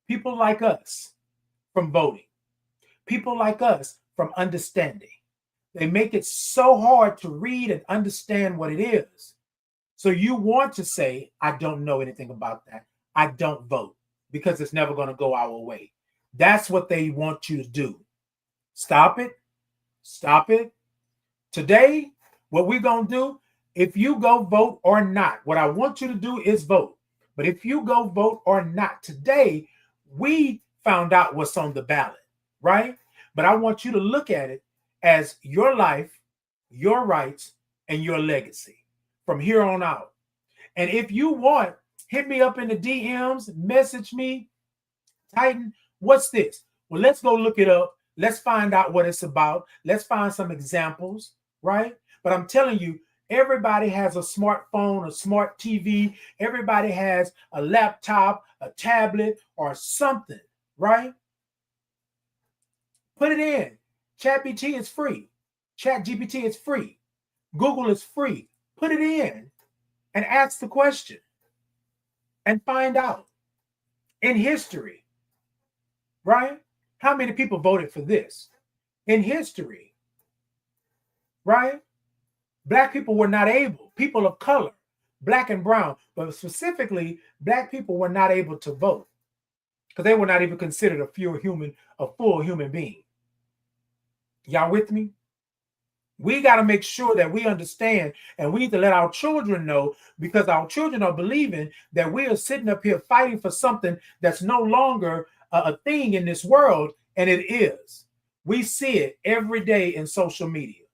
people like us from voting, people like us from understanding. They make it so hard to read and understand what it is. So you want to say, I don't know anything about that. I don't vote because it's never going to go our way. That's what they want you to do. Stop it. Stop it. Today, what we're going to do, if you go vote or not, what I want you to do is vote. But if you go vote or not, today, we found out what's on the ballot, right? But I want you to look at it as your life, your rights, and your legacy from here on out. And if you want, hit me up in the DMs, message me, Titan, what's this? Well, let's go look it up. Let's find out what it's about. Let's find some examples, right? But I'm telling you, everybody has a smartphone, a smart TV. Everybody has a laptop, a tablet, or something, right? Put it in. ChatGPT is free. ChatGPT is free. Google is free. Put it in and ask the question and find out. In history, right? How many people voted for this? In history, right? Black people were not able, people of color, black and brown, but specifically, Black people were not able to vote because they were not even considered a full human being. Y'all with me? We got to make sure that we understand, and we need to let our children know, because our children are believing that we are sitting up here fighting for something that's no longer a thing in this world, and it is. We see it every day in social media.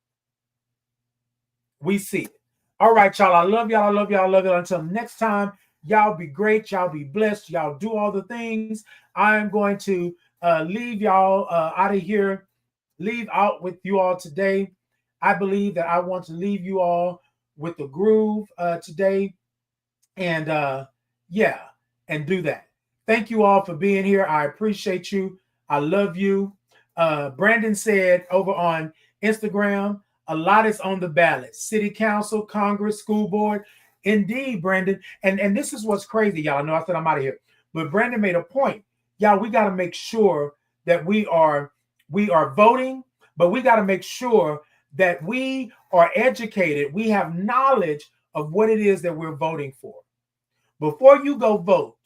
We see it. All right, y'all. I love y'all. I love y'all. I love y'all. Until next time, y'all be great. Y'all be blessed. Y'all do all the things. I'm going to leave y'all out of here, leave out with you all today. I believe that I want to leave you all with the groove today. And and do that. Thank you all for being here. I appreciate you. I love you. Brandon said over on Instagram, a lot is on the ballot. City Council, Congress, school board. Indeed, Brandon. And this is what's crazy, y'all. I know I said I'm out of here. But Brandon made a point. Y'all, we got to make sure that we are voting, but we got to make sure that we are educated. We have knowledge of what it is that we're voting for. Before you go vote,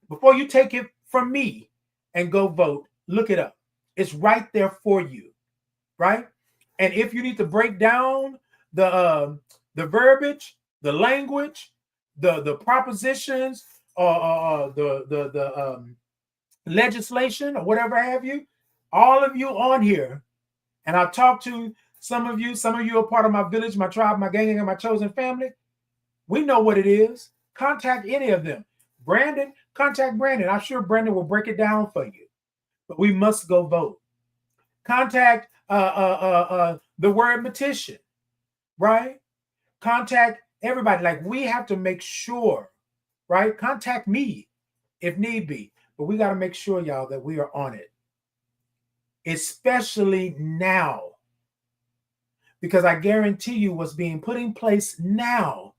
before you take it from me and go vote, look it up. It's right there for you, right? And if you need to break down the verbiage, the language, the propositions, legislation or whatever have you, all of you on here, and I've talked to some of you are part of my village, my tribe, my gang, and my chosen family. We know what it is. Contact any of them. Brandon, contact Brandon. I'm sure Brandon will break it down for you. But we must go vote. Contact the word petition, right? Contact everybody. Like, we have to make sure, right? Contact me if need be. But we got to make sure, y'all, that we are on it. Especially now. Because I guarantee you what's being put in place now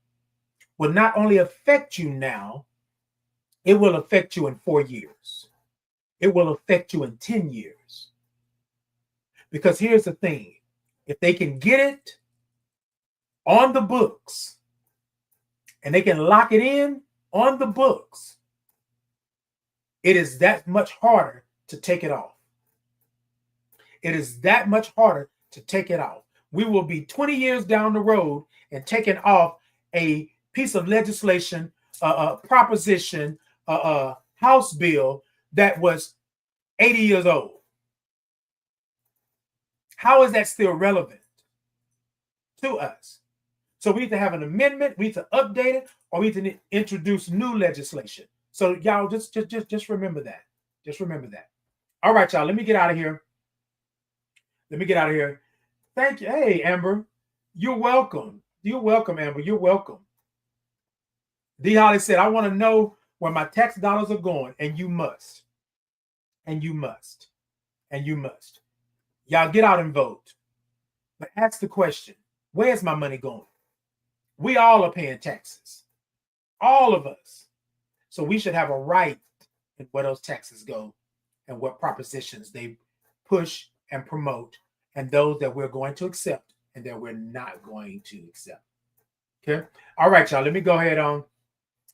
will not only affect you now, it will affect you in 4 years. It will affect you in 10 years. Because here's the thing. If they can get it on the books and they can lock it in on the books, it is that much harder to take it off. It is that much harder to take it off. We will be 20 years down the road and taking off a piece of legislation, a proposition, a House bill that was 80 years old. How is that still relevant to us? So we need to have an amendment, we need to update it, or we need to introduce new legislation. So y'all just remember that. Just remember that. All right, y'all, let me get out of here. Thank you. Hey, Amber, you're welcome. You're welcome, Amber. You're welcome. D. Holly said, I want to know where my tax dollars are going, and you must. And you must. And you must. Y'all get out and vote. But ask the question, where's my money going? We all are paying taxes. All of us. So we should have a right in where those taxes go and what propositions they push and promote, and those that we're going to accept and that we're not going to accept. Okay? All right, y'all. Let me go ahead on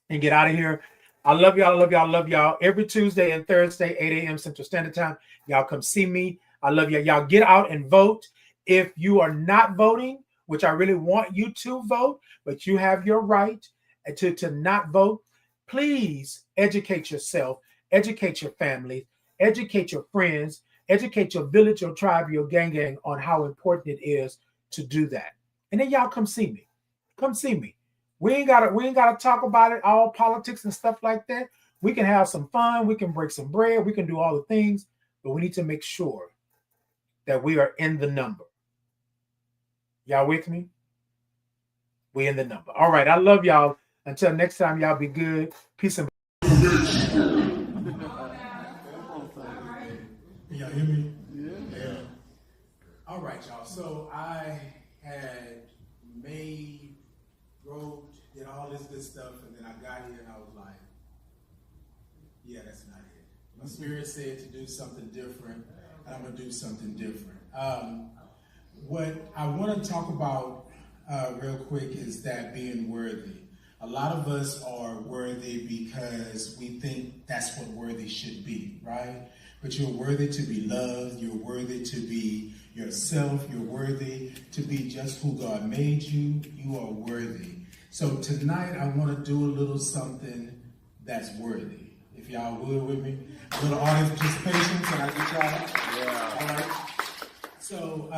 and get out of here. I love y'all. I love y'all. I love y'all. Every Tuesday and Thursday, 8 a.m. Central Standard Time. Y'all come see me. I love y'all. Y'all get out and vote. If you are not voting, which I really want you to vote, but you have your right to not vote, please educate yourself, educate your family, educate your friends, educate your village, your tribe, your gang on how important it is to do that. And then y'all come see me. Come see me. We ain't gotta talk about it, all politics and stuff like that. We can have some fun, we can break some bread, we can do all the things, but we need to make sure that we are in the number. Y'all with me? We in the number. All right, I love y'all. Until next time, y'all be good. Peace and y'all hear me? Yeah. All right, y'all. So I had wrote, did all this good stuff, and then I got here and I was like, yeah, that's not it. My spirit said to do something different, and I'm going to do something different. What I want to talk about real quick is that being worthy. A lot of us are worthy because we think that's what worthy should be, right? But you're worthy to be loved. You're worthy to be yourself. You're worthy to be just who God made you. You are worthy. So tonight I want to do a little something that's worthy. If y'all would with me. A little audience participation. Can I get y'all? Yeah. All right. So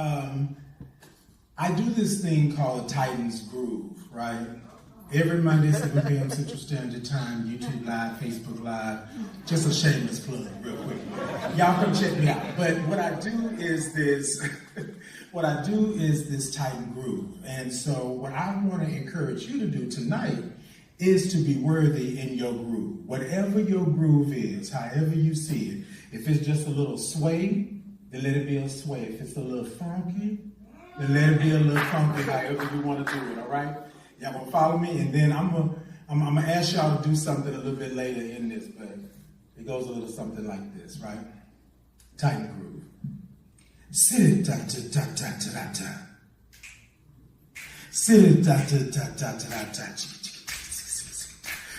I do this thing called Titans Groove, right? Every Monday, 7 p.m. Central Standard Time, YouTube Live, Facebook Live. Just a shameless plug, real quick. Y'all come check me out. But what I do is this, Titan Groove. And so what I want to encourage you to do tonight is to be worthy in your groove. Whatever your groove is, however you see it. If it's just a little sway, then let it be a sway. If it's a little funky, then let it be a little funky, however you want to do it, all right? Y'all gonna follow me, and then I'm gonna ask y'all to do something a little bit later in this, but it goes a little something like this, right? Titan groove. Sit da da da da da da. Sit da da da da da da.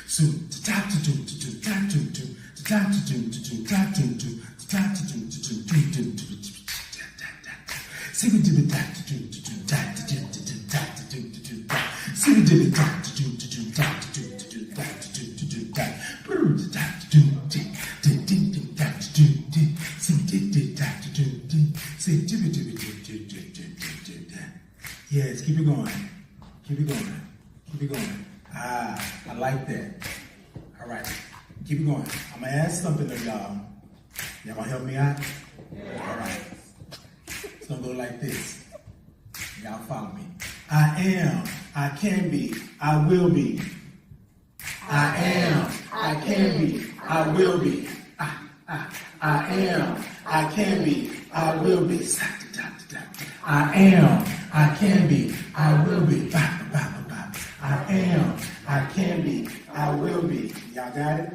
So da da do do da do do da do do da do do da do do do. See me do da do do da do do da do do da. See me do da do do da do do da do do da. Keep it going. Keep it going. Keep it going. I like that. All right. Keep it going. I'm going to ask something of y'all. Y'all going to help me out? All right. It's going to go like this. Y'all follow me. I am. I can be. I will be. I am. I can be. I will be. I am. I can be. I will be. I am. I can be. I will be. I am. I can be. I will be. Y'all got it?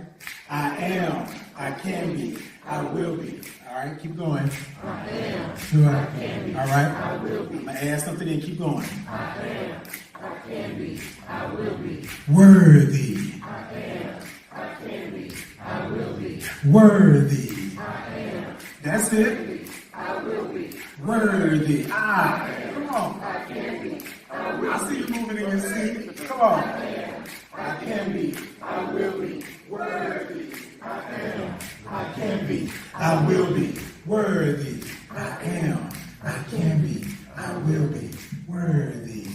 I am. I can be. I will be. All right, keep going. I am. I can be. All right. I will be. I'm gonna add something in. Keep going. I am. I can be. I will be. Worthy. I am. I can be. I will be. Worthy. I am. That's it. I will be. Worthy. Come on. I can be. I will. I see you moving in your seat. Come on. I am. I can be. I will be. Worthy. I am. I can be. I will be. Worthy. I am. I can be. I will be. Worthy.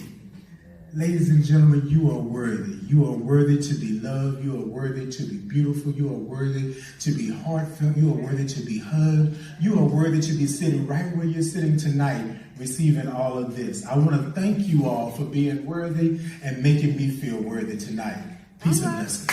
Ladies and gentlemen, you are worthy. You are worthy to be loved. You are worthy to be beautiful. You are worthy to be heartfelt. You are worthy to be hugged. You are worthy to be sitting right where you're sitting tonight, receiving all of this. I want to thank you all for being worthy and making me feel worthy tonight. Peace and blessings.